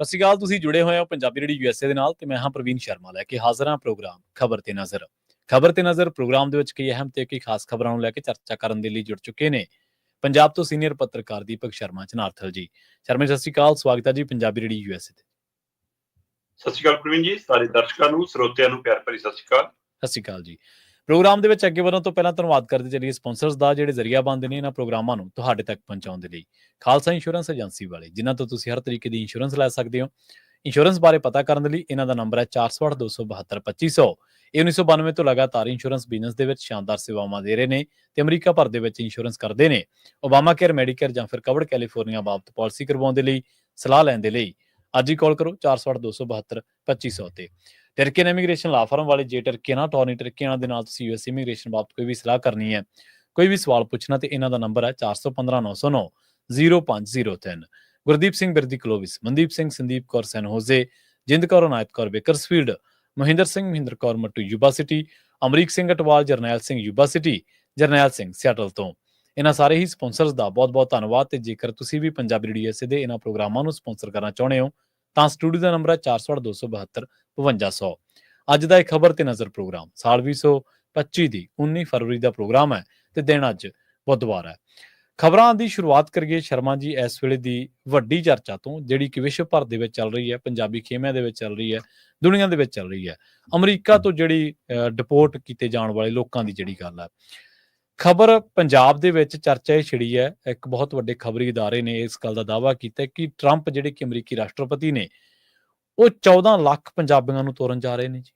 ਸਤਿ ਸ਼੍ਰੀ ਅਕਾਲ। ਤੁਸੀਂ ਜੁੜੇ ਹੋਏ ਹੋ ਪੰਜਾਬੀ ਰੇਡੀਓ USA ਦੇ ਨਾਲ ਤੇ ਮੈਂ ਹਾਂ ਪ੍ਰਵੀਨ ਸ਼ਰਮਾ ਲੈ ਕੇ ਹਾਜ਼ਰ ਹਾਂ ਪ੍ਰੋਗਰਾਮ ਖਬਰ ਤੇ ਨਜ਼ਰ। ਖਬਰ ਤੇ ਨਜ਼ਰ ਪ੍ਰੋਗਰਾਮ ਦੇ ਵਿੱਚ ਕਈ ਅਹਿਮ ਤੇ ਕਈ ਖਾਸ ਖਬਰਾਂ ਨੂੰ ਲੈ ਕੇ ਚਰਚਾ ਕਰਨ ਦੇ ਲਈ ਜੁੜ ਚੁੱਕੇ ਨੇ ਪੰਜਾਬ ਤੋਂ ਸੀਨੀਅਰ ਪੱਤਰਕਾਰ ਦੀਪਕ ਸ਼ਰਮਾ ਚਨਾਰਥਲ ਜੀ। ਸ਼ਰਮਾ ਸਤਿ ਸ਼੍ਰੀ ਅਕਾਲ, ਸਵਾਗਤ ਹੈ ਜੀ ਪੰਜਾਬੀ ਰੇਡੀਓ USA ਤੇ। ਸਤਿ ਸ਼੍ਰੀ ਅਕਾਲ ਪ੍ਰਵੀਨ ਜੀ, ਸਾਰੇ ਦਰਸ਼ਕਾਂ ਨੂੰ ਸਰੋਤਿਆਂ ਨੂੰ ਪਿਆਰ ਭਰੀ ਸਤਿ ਸ਼੍ਰੀ ਅਕਾਲ। ਸਤਿ ਸ਼੍ਰੀ ਅਕਾਲ ਜੀ। ਪ੍ਰੋਗਰਾਮ ਦੇ ਵਿੱਚ ਅੱਗੇ ਵਧਣ ਤੋਂ ਪਹਿਲਾਂ ਧੰਨਵਾਦ ਕਰਦੇ ਚੱਲੀਏ ਸਪਾਂਸਰਸ ਦਾ, ਜਿਹੜੇ ਜ਼ਰੀਆ ਬਣਦੇ ਨੇ ਇਹਨਾਂ ਪ੍ਰੋਗਰਾਮਾਂ ਨੂੰ ਤੁਹਾਡੇ ਤੱਕ ਪਹੁੰਚਾਉਣ ਦੇ ਲਈ। ਖਾਲਸਾ ਇੰਸ਼ੋਰੈਂਸ ਏਜੰਸੀ ਵਾਲੇ, ਜਿਨ੍ਹਾਂ ਤੋਂ ਤੁਸੀਂ ਹਰ ਤਰੀਕੇ ਦੀ ਇੰਸ਼ੋਰੈਂਸ ਲੈ ਸਕਦੇ ਹੋ। ਇੰਸ਼ੋਰੈਂਸ ਬਾਰੇ ਪਤਾ ਕਰਨ ਦੇ ਲਈ ਇਹਨਾਂ ਦਾ ਨੰਬਰ ਹੈ 468-272-2500। ਇਹ 1992 ਤੋਂ ਲਗਾਤਾਰ ਇੰਸ਼ੋਰੈਂਸ ਬਿਜ਼ਨਸ ਦੇ ਵਿੱਚ ਸ਼ਾਨਦਾਰ ਸੇਵਾਵਾਂ ਦੇ ਰਹੇ ਨੇ ਤੇ ਅਮਰੀਕਾ ਭਰ ਦੇ ਵਿੱਚ ਇੰਸ਼ੋਰੈਂਸ ਕਰਦੇ ਨੇ। ਓਬਾਮਾ ਕੇਅਰ, ਮੈਡੀਕੇਅਰ ਜਾਂ ਫਿਰ ਕਵਰਡ ਕੈਲੀਫੋਰਨੀਆ ਬਾਬਤ ਪਾਲਿਸੀ ਕਰਵਾਉਣ ਦੇ ਲਈ, ਸਲਾਹ ਲੈਣ ਦੇ ਲਈ ਅੱਜ ਹੀ ਕਾਲ ਕਰੋ 468-272-2500 ਤੇ। ਟਰਕੀਅਨ ਇਮੀਗ੍ਰੇਸ਼ਨ ਲਾ ਫਰਮ ਵਾਲੇ, ਜੇ ਟਰਕੀ ਨਾ ਟੌਰਨੀ ਟਰਕੀਆਂ ਦੇ ਨਾਲ ਤੁਸੀਂ US ਇਮੀਗ੍ਰੇਸ਼ਨ ਬਾਬਤ ਕੋਈ ਵੀ ਸਲਾਹ ਕਰਨੀ ਹੈ, ਕੋਈ ਵੀ ਸਵਾਲ ਪੁੱਛਣਾ, ਤੇ ਇਹਨਾਂ ਦਾ ਨੰਬਰ ਹੈ 415-909-0503। Gurdeep Singh Birdi Clovis, Mandeep Singh, Sandeep Kaur San Jose, Jind Kaur Anayat Kaur Bakersfield, Mahinder Singh Mahinder Kaur Mattu Yuba City, Amrik Singh Atwal, Jarnail Singh Yuba City, Jarnail Singh Seattle ਤੋਂ। ਇਹਨਾਂ ਸਾਰੇ ਹੀ ਸਪਾਂਸਰਸ ਦਾ ਬਹੁਤ ਬਹੁਤ ਧੰਨਵਾਦ। ਤੇ ਜੇਕਰ ਤੁਸੀਂ ਵੀ ਪੰਜਾਬੀ ਰੇਡੀਓ USA ਦੇ ਇਹਨਾਂ ਪ੍ਰੋਗਰਾਮਾਂ ਨੂੰ ਸਪਾਂਸਰ ਕਰਨਾ ਚਾਹੁੰਦੇ ਹੋ ਤਾਂ ਸਟੂਡੀਓ ਦਾ ਨੰਬਰ ਹੈ 468-272-5500। ਅੱਜ ਦਾ ਇਹ ਖਬਰ ਤੇ ਨਜ਼ਰ ਪ੍ਰੋਗਰਾਮ ਸਾਲ 2025 ਦੀ 19 ਫਰਵਰੀ ਦਾ ਪ੍ਰੋਗਰਾਮ ਹੈ ਤੇ ਦਿਨ ਅੱਜ ਬੁੱਧਵਾਰ ਹੈ। ਖਬਰਾਂ ਦੀ ਸ਼ੁਰੂਆਤ ਕਰੀਏ ਸ਼ਰਮਾ ਜੀ ਇਸ ਵੇਲੇ ਦੀ ਵੱਡੀ ਚਰਚਾ ਤੋਂ, ਜਿਹੜੀ ਕਿ ਵਿਸ਼ਵ ਭਰ ਦੇ ਵਿੱਚ ਚੱਲ ਰਹੀ ਹੈ, ਪੰਜਾਬੀ ਖੇਮਿਆਂ ਦੇ ਵਿੱਚ ਚੱਲ ਰਹੀ ਹੈ, ਦੁਨੀਆ ਦੇ ਵਿੱਚ ਚੱਲ ਰਹੀ ਹੈ। ਅਮਰੀਕਾ ਤੋਂ ਜਿਹੜੀ ਡਿਪੋਰਟ ਕੀਤੇ ਜਾਣ ਵਾਲੇ ਲੋਕਾਂ ਦੀ ਜਿਹੜੀ ਗੱਲ ਹੈ, ਖਬਰ ਪੰਜਾਬ ਦੇ ਵਿੱਚ ਚਰਚਾ ਇਹ ਛਿੜੀ ਹੈ। ਇੱਕ ਬਹੁਤ ਵੱਡੇ ਖਬਰੀ ਅਦਾਰੇ ਨੇ ਇਸ ਗੱਲ ਦਾ ਦਾਅਵਾ ਕੀਤਾ ਕਿ ਟਰੰਪ ਜਿਹੜੇ ਕਿ ਅਮਰੀਕੀ ਰਾਸ਼ਟਰਪਤੀ ਨੇ, ਉਹ 14 ਲੱਖ ਪੰਜਾਬੀਆਂ ਨੂੰ ਤੋਰਨ ਜਾ ਰਹੇ ਨੇ ਜੀ।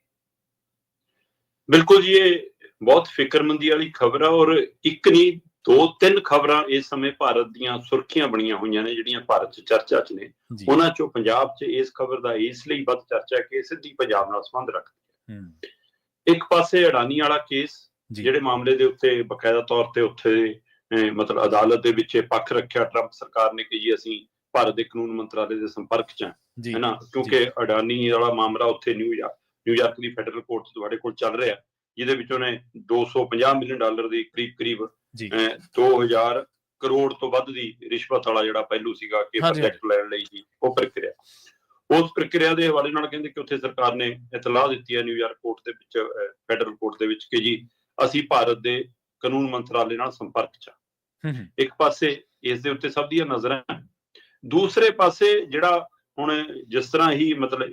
ਬਿਲਕੁਲ ਜੀ, ਇਹ ਬਹੁਤ ਫਿਕਰਮੰਦੀ ਵਾਲੀ ਖਬਰ ਆ ਔਰ ਇੱਕ ਨਹੀਂ 2-3 ਖਬਰਾਂ ਇਸ ਸਮੇਂ ਭਾਰਤ ਦੀਆਂ ਸੁਰਖੀਆਂ ਬਣੀਆਂ ਹੋਈਆਂ ਨੇ, ਜਿਹੜੀਆਂ ਭਾਰਤ 'ਚ ਚਰਚਾ 'ਚ ਨੇ। ਉਹਨਾਂ 'ਚੋਂ ਪੰਜਾਬ 'ਚ ਇਸ ਖਬਰ ਦਾ ਇਸ ਲਈ ਵੱਧ ਚਰਚਾ ਕਿ ਸਿੱਧੀ ਪੰਜਾਬ ਨਾਲ ਸੰਬੰਧ ਰੱਖਦੀ ਹੈ। ਇੱਕ ਪਾਸੇ ਅਡਾਨੀ ਵਾਲਾ ਕੇਸ, ਜਿਹੜੇ ਮਾਮਲੇ ਦੇ ਉੱਤੇ ਬਕਾਇਦਾ ਤੌਰ ਤੇ ਉੱਥੇ ਮਤਲਬ ਅਦਾਲਤ ਦੇ ਵਿੱਚ ਪੱਖ ਰੱਖਿਆ ਟਰੰਪ ਸਰਕਾਰ ਨੇ ਕਿ ਜੀ ਅਸੀਂ ਭਾਰਤ ਦੇ ਕਾਨੂੰਨ ਮੰਤਰਾਲੇ ਦੇ ਸੰਪਰਕ 'ਚ ਹੈ ਨਾ, ਕਿਉਂਕਿ ਅਡਾਨੀ ਵਾਲਾ ਮਾਮਲਾ ਉੱਥੇ ਨਿਊਯਾਰਕ ਦੀ ਫੈਡਰਲ ਕੋਰਟ 'ਚ ਤੁਹਾਡੇ ਕੋਲ ਚੱਲ ਰਿਹਾ, ਜਿਹਦੇ ਵਿੱਚ ਉਹਨੇ $250 ਮਿਲੀਅਨ ਦੀ ਕਰੀਬ 2000 ਕਰੋੜ ਤੋਂ ਵੱਧ ਦੀ ਰਿਸ਼ਵਤ ਵਾਲਾ ਜਿਹੜਾ ਪਹਿਲੂ ਸੀਗਾ ਕਿ ਪ੍ਰੋਜੈਕਟ ਲੈਣ ਲਈ ਜੀ, ਉਹ ਪ੍ਰਕਿਰਿਆ, ਉਸ ਪ੍ਰਕਿਰਿਆ ਦੇ ਹਵਾਲੇ ਨਾਲ ਕਹਿੰਦੇ ਕਿ ਉੱਥੇ ਸਰਕਾਰ ਨੇ ਇਤਲਾਹ ਦਿੱਤੀ ਹੈ ਨਿਊਯਾਰਕ ਕੋਰਟ ਦੇ ਵਿੱਚ, ਫੈਡਰਲ ਕੋਰਟ ਦੇ ਵਿੱਚ, ਕਿ ਜੀ ਅਸੀਂ ਭਾਰਤ ਦੇ ਕਾਨੂੰਨ ਮੰਤਰਾਲੇ ਨਾਲ ਸੰਪਰਕ 'ਚ। ਇੱਕ ਪਾਸੇ ਇਸ ਦੇ ਉੱਤੇ ਸਭ ਦੀਆਂ ਨਜ਼ਰਾਂ, ਦੂਸਰੇ ਪਾਸੇ ਜਿਹੜਾ ਹੁਣ ਜਿਸ ਤਰ੍ਹਾਂ ਹੀ ਮਤਲਬ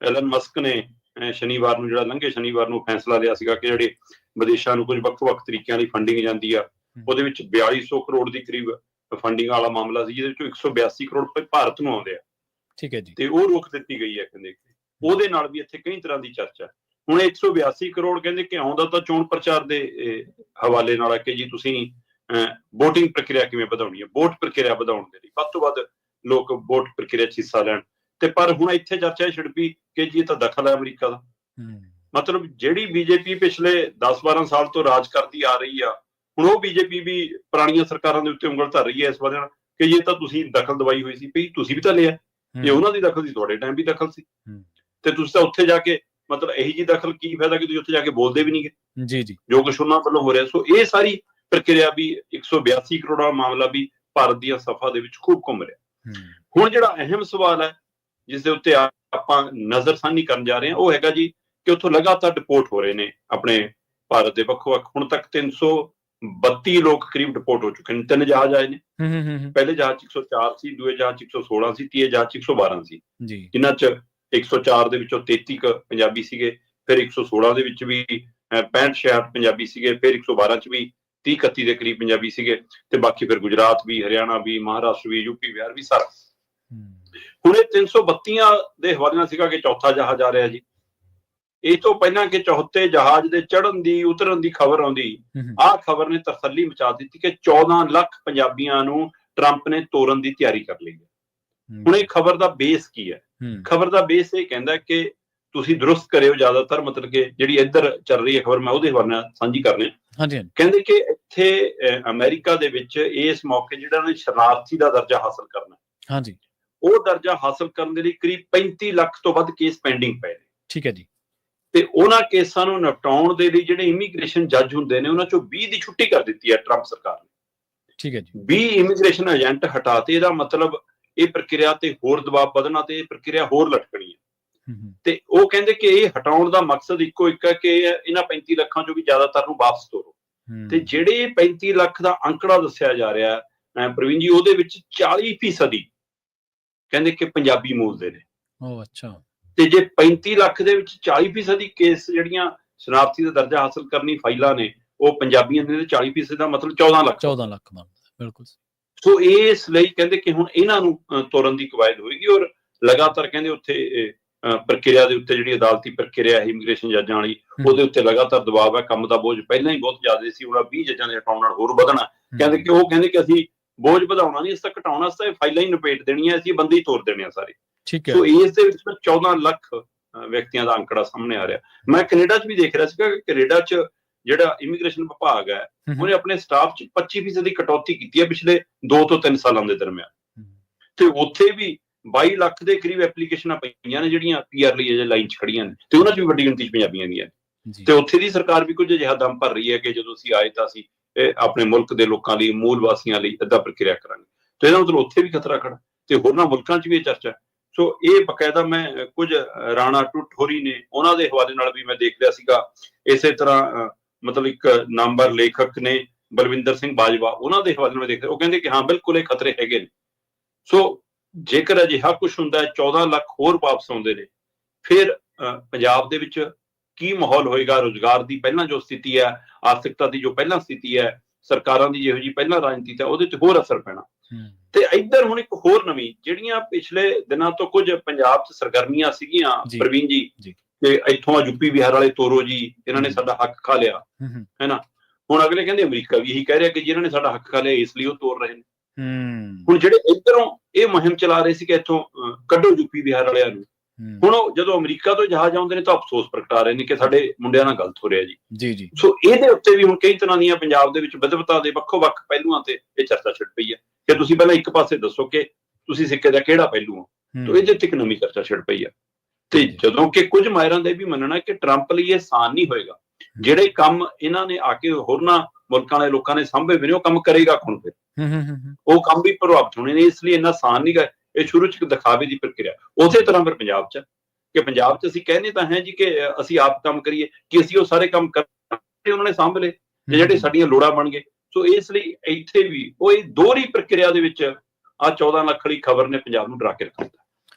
ਐਲਨ ਮਸਕ ਨੇ ਸ਼ਨੀਵਾਰ ਨੂੰ, ਜਿਹੜਾ ਲੰਘੇ ਸ਼ਨੀਵਾਰ ਨੂੰ ਫੈਸਲਾ ਲਿਆ ਸੀਗਾ ਕਿ ਜਿਹੜੇ ਵਿਦੇਸ਼ਾਂ ਨੂੰ ਕੁਝ ਵੱਖ-ਵੱਖ ਤਰੀਕਿਆਂ ਦੀ ਫੰਡਿੰਗ ਜਾਂਦੀ ਆ, ਉਹਦੇ ਵਿੱਚ 4200 ਕਰੋੜ ਦੀ ਕਰੀਬ ਫੰਡਿੰਗ ਵਾਲਾ ਮਾਮਲਾ ਸੀ, ਜਿਹਦੇ ਵਿੱਚੋਂ 182 ਕਰੋੜ ਰੁਪਏ ਭਾਰਤ ਨੂੰ ਆਉਂਦੇ ਆ। ਠੀਕ ਹੈ ਜੀ, ਤੇ ਉਹ ਰੋਕ ਦਿੱਤੀ ਗਈ ਹੈ। ਕਹਿੰਦੇ ਉਹਦੇ ਨਾਲ ਵੀ ਇੱਥੇ ਕਈ ਤਰ੍ਹਾਂ ਦੀ ਚਰਚਾ। ਹੁਣ 182 ਕਰੋੜ ਕਹਿੰਦੇ ਕਿ ਆਉਂਦਾ ਤਾਂ ਚੋਣ ਪ੍ਰਚਾਰ ਦੇ ਹਵਾਲੇ ਨਾਲ ਕਿ ਜੀ ਤੁਸੀਂ ਵੋਟਿੰਗ ਪ੍ਰਕਿਰਿਆ ਕਿਵੇਂ ਵਧਾਉਣੀ ਹੈ, ਵੋਟ ਪ੍ਰਕਿਰਿਆ ਵਧਾਉਣ ਦੇ ਲਈ ਵੱਧ ਤੋਂ ਵੱਧ ਲੋਕ ਵੋਟ ਪ੍ਰਕਿਰਿਆ 'ਚ ਹਿੱਸਾ ਲੈਣ। ਤੇ ਪਰ ਹੁਣ ਇੱਥੇ ਚਰਚਾ ਛਿੜ ਪਈ ਕਿ ਜੀ ਇਹ ਤਾਂ ਦਖਲ ਹੈ ਅਮਰੀਕਾ ਦਾ। ਮਤਲਬ ਜਿਹੜੀ ਬੀਜੇਪੀ ਪਿਛਲੇ 10-12 ਸਾਲ ਤੋਂ ਰਾਜ ਕਰਦੀ ਆ ਰਹੀ ਆ, ਹੁਣ ਉਹ ਬੀਜੇਪੀ ਵੀ ਪੁਰਾਣੀਆਂ ਸਰਕਾਰਾਂ ਦੇ ਉੱਤੇ ਉਂਗਲ ਧਰ ਰਹੀ ਹੈ ਇਸ ਵਜ੍ਹਾ ਨਾਲ ਕਿ ਇਹ ਤਾਂ ਤੁਸੀਂ ਦਖਲ ਦਵਾਈ ਹੋਈ ਸੀ, ਵੀ ਤੁਸੀਂ ਵੀ ਤਾਂ ਲਿਆ, ਜੇ ਉਹਨਾਂ ਦੀ ਦਖਲ ਸੀ ਤੁਹਾਡੇ ਟਾਈਮ ਵੀ ਦਖਲ ਸੀ, ਤੇ ਤੁਸੀਂ ਤਾਂ ਉੱਥੇ ਜਾ ਕੇ ਮਤਲਬ ਇਹੀ ਜੀ ਦਖਲ ਕੀ ਫਾਇਦਾ ਕਿ ਤੁਸੀਂ ਉੱਥੇ ਜਾ ਕੇ ਬੋਲਦੇ ਵੀ ਨਹੀਂ ਗਏ ਜੀ ਜੋ ਕੁਛ ਉਹਨਾਂ ਵੱਲੋਂ ਹੋ ਰਿਹਾ। ਸੋ ਇਹ ਸਾਰੀ ਪ੍ਰਕਿਰਿਆ ਵੀ 182 ਕਰੋੜ ਦਾ ਮਾਮਲਾ ਵੀ ਭਾਰਤ ਦੀਆਂ ਸਫਾ ਦੇ ਵਿੱਚ ਖੂਬ ਘੁੰਮ ਰਿਹਾ। ਹੁਣ ਜਿਹੜਾ ਅਹਿਮ ਸਵਾਲ ਹੈ ਜਿਸ ਦੇ ਉੱਤੇ ਆਪਾਂ ਨਜ਼ਰ ਸਾਂਝੀ ਕਰਨ ਜਾ ਰਹੇ ਹਾਂ, ਉਹ ਹੈਗਾ ਜੀ ਕਿ ਉੱਥੋਂ ਲਗਾਤਾਰ ਡਿਪੋਰਟ ਹੋ ਰਹੇ ਨੇ ਆਪਣੇ ਭਾਰਤ ਦੇ ਵੱਖੋ-ਵੱਖ। ਹੁਣ ਤੱਕ 332 ਲੋਕ ਕਰੀਬ ਡਿਪੋਰਟ ਹੋ ਚੁੱਕੇ ਨੇ। 3 ਜਹਾਜ਼ ਆਏ ਨੇ, ਪਹਿਲੇ ਜਹਾਜ਼ 'ਚ 104 ਸੀ, ਦੂਏ ਜਹਾਜ਼ 'ਚ 116 ਸੀ, ਤੀਏ ਜਹਾਜ਼ 'ਚ 112 ਸੀ, ਜਿਨ੍ਹਾਂ 'ਚ 104 ਦੇ ਵਿੱਚੋਂ 33 ਪੰਜਾਬੀ ਸੀਗੇ, ਫਿਰ 116 ਦੇ ਵਿੱਚ ਵੀ 65-66 ਪੰਜਾਬੀ ਸੀਗੇ, ਫਿਰ 112 'ਚ ਵੀ 30-31 ਦੇ ਕਰੀਬ ਪੰਜਾਬੀ ਸੀਗੇ, ਤੇ ਬਾਕੀ ਫਿਰ ਗੁਜਰਾਤ ਵੀ, ਹਰਿਆਣਾ ਵੀ, ਮਹਾਰਾਸ਼ਟਰ ਵੀ, ਯੂਪੀ, ਬਿਹਾਰ ਵੀ, ਸਾਰਾ। ਹੁਣ ਇਹ 332 ਦੇ ਹਵਾਲੇ ਨਾਲ ਸੀਗਾ ਕਿ ਚੌਥਾ ਜਹਾਜ਼ ਆ ਰਿਹਾ ਜੀ। ਇਹ ਤੋਂ ਪਹਿਲਾਂ ਕਿ ਚੌਥੇ ਜਹਾਜ਼ ਦੇ ਚੜ੍ਹਨ ਦੀ ਉਤਰਨ ਦੀ ਖਬਰ ਆਉਂਦੀ, ਆਹ ਖਬਰ ਨੇ ਤਸੱਲੀ ਮਚਾ ਦਿੱਤੀ ਕਿ 14 ਲੱਖ ਪੰਜਾਬੀਆਂ ਨੂੰ ਟਰੰਪ ਨੇ ਤੋਰਨ ਦੀ ਤਿਆਰੀ ਕਰ ਲਈ ਹੈ। ਹੁਣ ਇਹ ਖਬਰ ਦਾ ਬੇਸ ਕੀ ਹੈ? ਖਬਰ ਦਾ ਬੇਸ ਇਹ ਕਹਿੰਦਾ ਕਿ ਤੁਸੀਂ ਦਰੁਸਤ ਕਰਿਓ ਜ਼ਿਆਦਾਤਰ, ਮਤਲਬ ਕਿ ਜਿਹੜੀ ਇੱਧਰ ਚੱਲ ਰਹੀ ਹੈ ਖਬਰ, ਮੈਂ ਉਹਦੇ ਹਵਾਲੇ ਨਾਲ ਸਾਂਝੀ ਕਰਨੀ। ਕਹਿੰਦੇ ਕਿ ਇੱਥੇ ਅਮਰੀਕਾ ਦੇ ਵਿੱਚ ਇਸ ਮੌਕੇ ਜਿਹੜਾ ਨੇ ਸ਼ਰਨਾਰਥੀ ਦਾ ਦਰਜਾ ਹਾਸਲ ਕਰਨਾ, ਉਹ ਦਰਜਾ ਹਾਸਲ ਕਰਨ ਦੇ ਲਈ ਕਰੀਬ 35 ਲੱਖ ਤੋਂ ਵੱਧ ਕੇਸ ਪੈਂਡਿੰਗ ਪਏ ਨੇ। ਠੀਕ ਹੈ ਜੀ। ਤੇ ਉਹਨਾਂ ਕੇਸਾਂ ਨੂੰ ਨਿਪਟਾਉਣ ਦੇ ਲਈ ਜਿਹੜੇ ਇਮੀਗ੍ਰੇਸ਼ਨ ਜੱਜ ਹੁੰਦੇ ਨੇ, ਉਹਨਾਂ ਚੋਂ 20 ਦੀ ਛੁੱਟੀ ਕਰ ਦਿੱਤੀ ਹੈ ਟਰੰਪ ਸਰਕਾਰ ਨੇ। ਠੀਕ ਹੈ ਜੀ। 20 ਇਮੀਗ੍ਰੇਸ਼ਨ ਏਜੰਟ ਹਟਾਤੇ। ਇਹਦਾ ਮਤਲਬ ਇਹ ਪ੍ਰਕਿਰਿਆ ਤੇ ਹੋਰ ਦਬਾਅ ਵਧਣਾ ਤੇ ਇਹ ਪ੍ਰਕਿਰਿਆ ਹੋਰ ਲਟਕਣੀ ਹੈ। ਤੇ ਉਹ ਕਹਿੰਦੇ ਕਿ ਇਹ ਹਟਾਉਣ ਦਾ ਮਕਸਦ ਇੱਕੋ ਇੱਕ ਹੈ ਕਿ ਇਹਨਾਂ 35 ਲੱਖਾਂ ਚੋਂ ਵੀ ਜ਼ਿਆਦਾਤਰ ਨੂੰ ਵਾਪਸ ਤੋਰੋ। ਤੇ ਜਿਹੜੇ 35 ਲੱਖ ਦਾ ਅੰਕੜਾ ਦੱਸਿਆ ਜਾ ਰਿਹਾ ਪ੍ਰਵੀਨ ਜੀ, ਉਹਦੇ ਵਿੱਚ 40% ਕਹਿੰਦੇ ਕਿ ਪੰਜਾਬੀ ਮੂਲ ਦੇ ਨੇ। ਅੱਛਾ। ਤੇ ਜੇ 35 ਲੱਖ ਦੇ ਵਿੱਚ 40% ਕੇਸ ਜਿਹੜੀਆਂ ਸ਼ਨਾਖਤੀ ਦਾ ਦਰਜਾ ਹਾਸਲ ਕਰਨੀ ਫਾਈਲਾਂ ਨੇ ਉਹ ਪੰਜਾਬੀਆਂ ਦੇ, 40% ਦਾ ਮਤਲਬ 14 ਲੱਖ ਬਣਦਾ। ਬਿਲਕੁਲ। ਸੋ ਇਸ ਲਈ ਕਹਿੰਦੇ ਕਿ ਹੁਣ ਇਹਨਾਂ ਨੂੰ ਤੋੜਨ ਦੀ ਕਵਾਇਦ ਹੋਏਗੀ ਔਰ ਲਗਾਤਾਰ ਕਹਿੰਦੇ ਉੱਥੇ ਪ੍ਰਕਿਰਿਆ ਦੇ ਉੱਤੇ ਜਿਹੜੀ ਅਦਾਲਤੀ ਪ੍ਰਕਿਰਿਆ ਹੈ ਇਮੀਗ੍ਰੇਸ਼ਨ ਜੱਜਾਂ ਵਾਲੀ, ਉਹਦੇ ਉੱਤੇ ਲਗਾਤਾਰ ਦਬਾਅ ਹੈ। ਕੰਮ ਦਾ ਬੋਝ ਪਹਿਲਾਂ ਹੀ ਬਹੁਤ ਜ਼ਿਆਦਾ ਸੀ, ਹੁਣ 20 ਜੱਜਾਂ ਦੇ ਹਟਾਉਣ ਨਾਲ ਹੋਰ ਵਧਣਾ। ਕਹਿੰਦੇ ਕਿ ਅਸੀਂ ਬੋਝ ਵਧਾਉਣਾ ਨਹੀਂ, ਇਸ ਤੱਕ ਘਟਾਉਣਾ, ਇਸ ਤਾਂ ਫਾਈਲਾਂ ਹੀ ਨਿਪੇਟ ਦੇਣੀਆਂ, ਅਸੀਂ ਬੰਦੇ ਹੀ ਤੋੜ ਦੇਣੇ ਆ ਸਾਰੇ। ਸੋ ਇਸ ਦੇ ਵਿੱਚ 14 ਲੱਖ ਵਿਅਕਤੀਆਂ ਦਾ ਅੰਕੜਾ ਸਾਹਮਣੇ ਆ ਰਿਹਾ। ਮੈਂ ਕੈਨੇਡਾ 'ਚ ਵੀ ਦੇਖ ਰਿਹਾ ਸੀਗਾ ਕਿ ਕੈਨੇਡਾ 'ਚ ਜਿਹੜਾ ਇਮੀਗ੍ਰੇਸ਼ਨ ਵਿਭਾਗ ਹੈ ਉਹਨੇ ਆਪਣੇ ਸਟਾਫ 'ਚ 25% ਦੀ ਕਟੌਤੀ ਕੀਤੀ ਹੈ ਪਿਛਲੇ 2 ਤੋਂ 3 ਸਾਲਾਂ ਦੇ ਦਰਮਿਆਨ। ਤੇ ਉੱਥੇ ਵੀ 22 ਲੱਖ ਦੇ ਕਰੀਬ ਐਪਲੀਕੇਸ਼ਨਾਂ ਪਈਆਂ ਨੇ ਜਿਹੜੀਆਂ PR ਲਈ ਅਜੇ ਲਾਈਨ 'ਚ ਖੜੀਆਂ ਨੇ, ਤੇ ਉਹਨਾਂ 'ਚ ਵੀ ਵੱਡੀ ਗਿਣਤੀ 'ਚ ਪੰਜਾਬੀਆਂ ਦੀਆਂ ਨੇ। ਤੇ ਉੱਥੇ ਦੀ ਸਰਕਾਰ ਵੀ ਕੁਝ ਅਜਿਹਾ ਦਮ ਭਰ ਰਹੀ ਹੈ ਕਿ ਜਦੋਂ ਅਸੀਂ ਆਏ ਤਾਂ ਅਸੀਂ ਆਪਣੇ ਮੁਲਕ ਦੇ ਲੋਕਾਂ ਲਈ, ਮੂਲ ਵਾਸੀਆਂ ਲਈ ਏਦਾਂ ਪ੍ਰਕਿਰਿਆ ਕਰਾਂਗੇ। ਤੇ ਇਹਦਾ ਮਤਲਬ ਉੱਥੇ ਵੀ ਖਤਰਾ ਖੜਾ ਤੇ ਹੋਰਨਾਂ ਮੁਲਕਾਂ 'ਚ ਵੀ ਇਹ ਚਰਚਾ। ਸੋ ਇਹ ਬਕਾਇਦਾ ਮੈਂ ਕੁਝ ਰਾਣਾ ਟੁੱਟ ਹੋਰੀ ਨੇ ਉਹਨਾਂ ਦੇ ਹਵਾਲੇ ਨਾਲ ਵੀ ਮੈਂ ਦੇਖ ਲਿਆ ਸੀਗਾ। ਇਸੇ ਤਰ੍ਹਾਂ ਮਤਲਬ ਇੱਕ ਨਾਮਵਰ ਲੇਖਕ ਨੇ ਬਲਵਿੰਦਰ ਸਿੰਘ ਬਾਜਵਾ, ਉਹਨਾਂ ਦੇ ਹਵਾਲੇ ਨਾਲ ਦੇਖ ਰਿਹਾ। ਉਹ ਕਹਿੰਦੇ ਕਿ ਹਾਂ ਬਿਲਕੁਲ ਇਹ ਖਤਰੇ ਹੈਗੇ ਨੇ। ਸੋ ਜੇਕਰ ਅਜਿਹਾ ਕੁਛ ਹੁੰਦਾ ਹੈ, 14 ਲੱਖ ਹੋਰ ਵਾਪਸ ਆਉਂਦੇ ਨੇ, ਫਿਰ ਪੰਜਾਬ ਦੇ ਵਿੱਚ ਕੀ ਮਾਹੌਲ ਹੋਏਗਾ? ਰੁਜ਼ਗਾਰ ਦੀ ਪਹਿਲਾਂ ਜੋ ਸਥਿਤੀ ਹੈ, ਆਰਥਿਕਤਾ ਦੀ ਜੋ ਪਹਿਲਾਂ ਸਥਿਤੀ ਹੈ, ਸਰਕਾਰਾਂ ਦੀ ਜਿਹੋ ਜਿਹੀ ਪਹਿਲਾਂ ਰਾਜਨੀਤੀ ਹੈ, ਉਹਦੇ ਤੇ ਹੋਰ ਅਸਰ ਪੈਣਾ। ਤੇ ਇੱਧਰ ਹੁਣ ਇੱਕ ਹੋਰ ਨਵੀਂ, ਜਿਹੜੀਆਂ ਪਿਛਲੇ ਦਿਨਾਂ ਤੋਂ ਕੁਝ ਪੰਜਾਬ 'ਚ ਸਰਗਰਮੀਆਂ ਸੀਗੀਆਂ ਪ੍ਰਵੀਨ ਜੀ, ਤੇ ਇੱਥੋਂ ਯੂਪੀ ਬਿਹਾਰ ਵਾਲੇ ਤੋਰੋ ਜੀ, ਇਹਨਾਂ ਨੇ ਸਾਡਾ ਹੱਕ ਖਾ ਲਿਆ, ਹੈਨਾ। ਹੁਣ ਅਗਲੇ ਕਹਿੰਦੇ ਅਮਰੀਕਾ ਵੀ ਇਹੀ ਕਹਿ ਰਿਹਾ ਕਿ ਜਿਹਨਾਂ ਨੇ ਸਾਡਾ ਹੱਕ ਖਾ ਲਿਆ ਇਸ ਲਈ ਉਹ ਤੋਰ ਰਹੇ ਨੇ। ਹੁਣ ਜਿਹੜੇ ਇੱਧਰੋਂ ਇਹ ਮੁਹਿੰਮ ਚਲਾ ਰਹੇ ਸੀ ਕਿ ਇੱਥੋਂ ਕੱਢੋ ਯੂਪੀ ਬਿਹਾਰ ਵਾਲਿਆਂ ਨੂੰ, ਹੁਣ ਉਹ ਜਦੋਂ ਅਮਰੀਕਾ ਤੋਂ ਜਹਾਜ਼ ਆਉਂਦੇ ਨੇ ਤਾਂ ਅਫਸੋਸ ਪ੍ਰਗਟਾ ਰਹੇ ਨੇ ਕਿ ਸਾਡੇ ਮੁੰਡਿਆਂ ਨਾਲ ਗਲਤ ਹੋ ਰਿਹਾ ਜੀ। ਸੋ ਇਹਦੇ ਉੱਤੇ ਵੀ ਹੁਣ ਕਈ ਤਰ੍ਹਾਂ ਦੀਆਂ ਪੰਜਾਬ ਦੇ ਵਿੱਚ ਵਿਦਵਤਾ ਦੇ ਵੱਖੋ-ਵੱਖ ਪਹਿਲੂਆਂ ਤੇ ਇਹ ਚਰਚਾ ਛਿੜ ਪਈ ਹੈ ਕਿ ਤੁਸੀਂ ਪਹਿਲਾਂ ਇੱਕ ਪਾਸੇ ਦੱਸੋ ਕਿ ਤੁਸੀਂ ਸਿੱਕੇ ਦਾ ਕਿਹੜਾ ਪਹਿਲੂ ਹੋ, ਤੇ ਇਹਦੇ ਉੱਤੇ ਇੱਕ ਨਵੀਂ ਚਰਚਾ ਛਿੜ ਪਈ ਹੈ। ਤੇ ਜਦੋਂ ਕਿ ਕੁਝ ਮਾਹਿਰਾਂ ਦਾ ਵੀ ਮੰਨਣਾ ਕਿ ਟਰੰਪ ਲਈ ਇਹ ਆਸਾਨ ਨਹੀਂ ਹੋਏਗਾ। ਜਿਹੜੇ ਕੰਮ ਇਹਨਾਂ ਨੇ ਆ ਕੇ ਹੋਰਨਾਂ ਮੁਲਕਾਂ ਦੇ ਲੋਕਾਂ ਨੇ ਸਾਂਭੇ ਵੀ ਨੇ, ਉਹ ਕੰਮ ਕਰੇਗਾ ਕੌਣ? ਫਿਰ ਉਹ ਕੰਮ ਵੀ ਪ੍ਰਭਾਵਿਤ ਹੋਣੇ ਨੇ, ਇਸ ਲਈ ਇੰਨਾ ਆਸਾਨ ਨਹੀਂ ਗਾ। ਇਹ ਸ਼ੁਰੂ 'ਚ ਦਿਖਾਵੇ ਦੀ ਪ੍ਰਕਿਰਿਆ। ਉਸੇ ਤਰ੍ਹਾਂ ਫਿਰ ਪੰਜਾਬ 'ਚ ਕਿ ਪੰਜਾਬ 'ਚ ਅਸੀਂ ਕਹਿੰਦੇ ਤਾਂ ਹੈ ਜੀ ਕਿ ਅਸੀਂ ਆਪ ਕੰਮ ਕਰੀਏ, ਕਿ ਅਸੀਂ ਉਹ ਸਾਰੇ ਕੰਮ ਕਰਦੇ ਉਹਨਾਂ ਨੇ ਸਾਂਭ ਲਏ ਤੇ ਜਿਹੜੇ ਸਾਡੀਆਂ ਲੋੜਾਂ ਬਣ ਗਏ। ਸੋ ਇਸ ਲਈ ਇੱਥੇ ਵੀ ਉਹ ਇਹ ਦੋਹਰੀ ਪ੍ਰਕਿਰਿਆ ਦੇ ਵਿੱਚ ਆਹ 14 ਲੱਖ ਵਾਲੀ ਖਬਰ ਨੇ ਪੰਜਾਬ ਨੂੰ ਡਰਾ ਕੇ ਰੱਖ ਦਿੱਤਾ।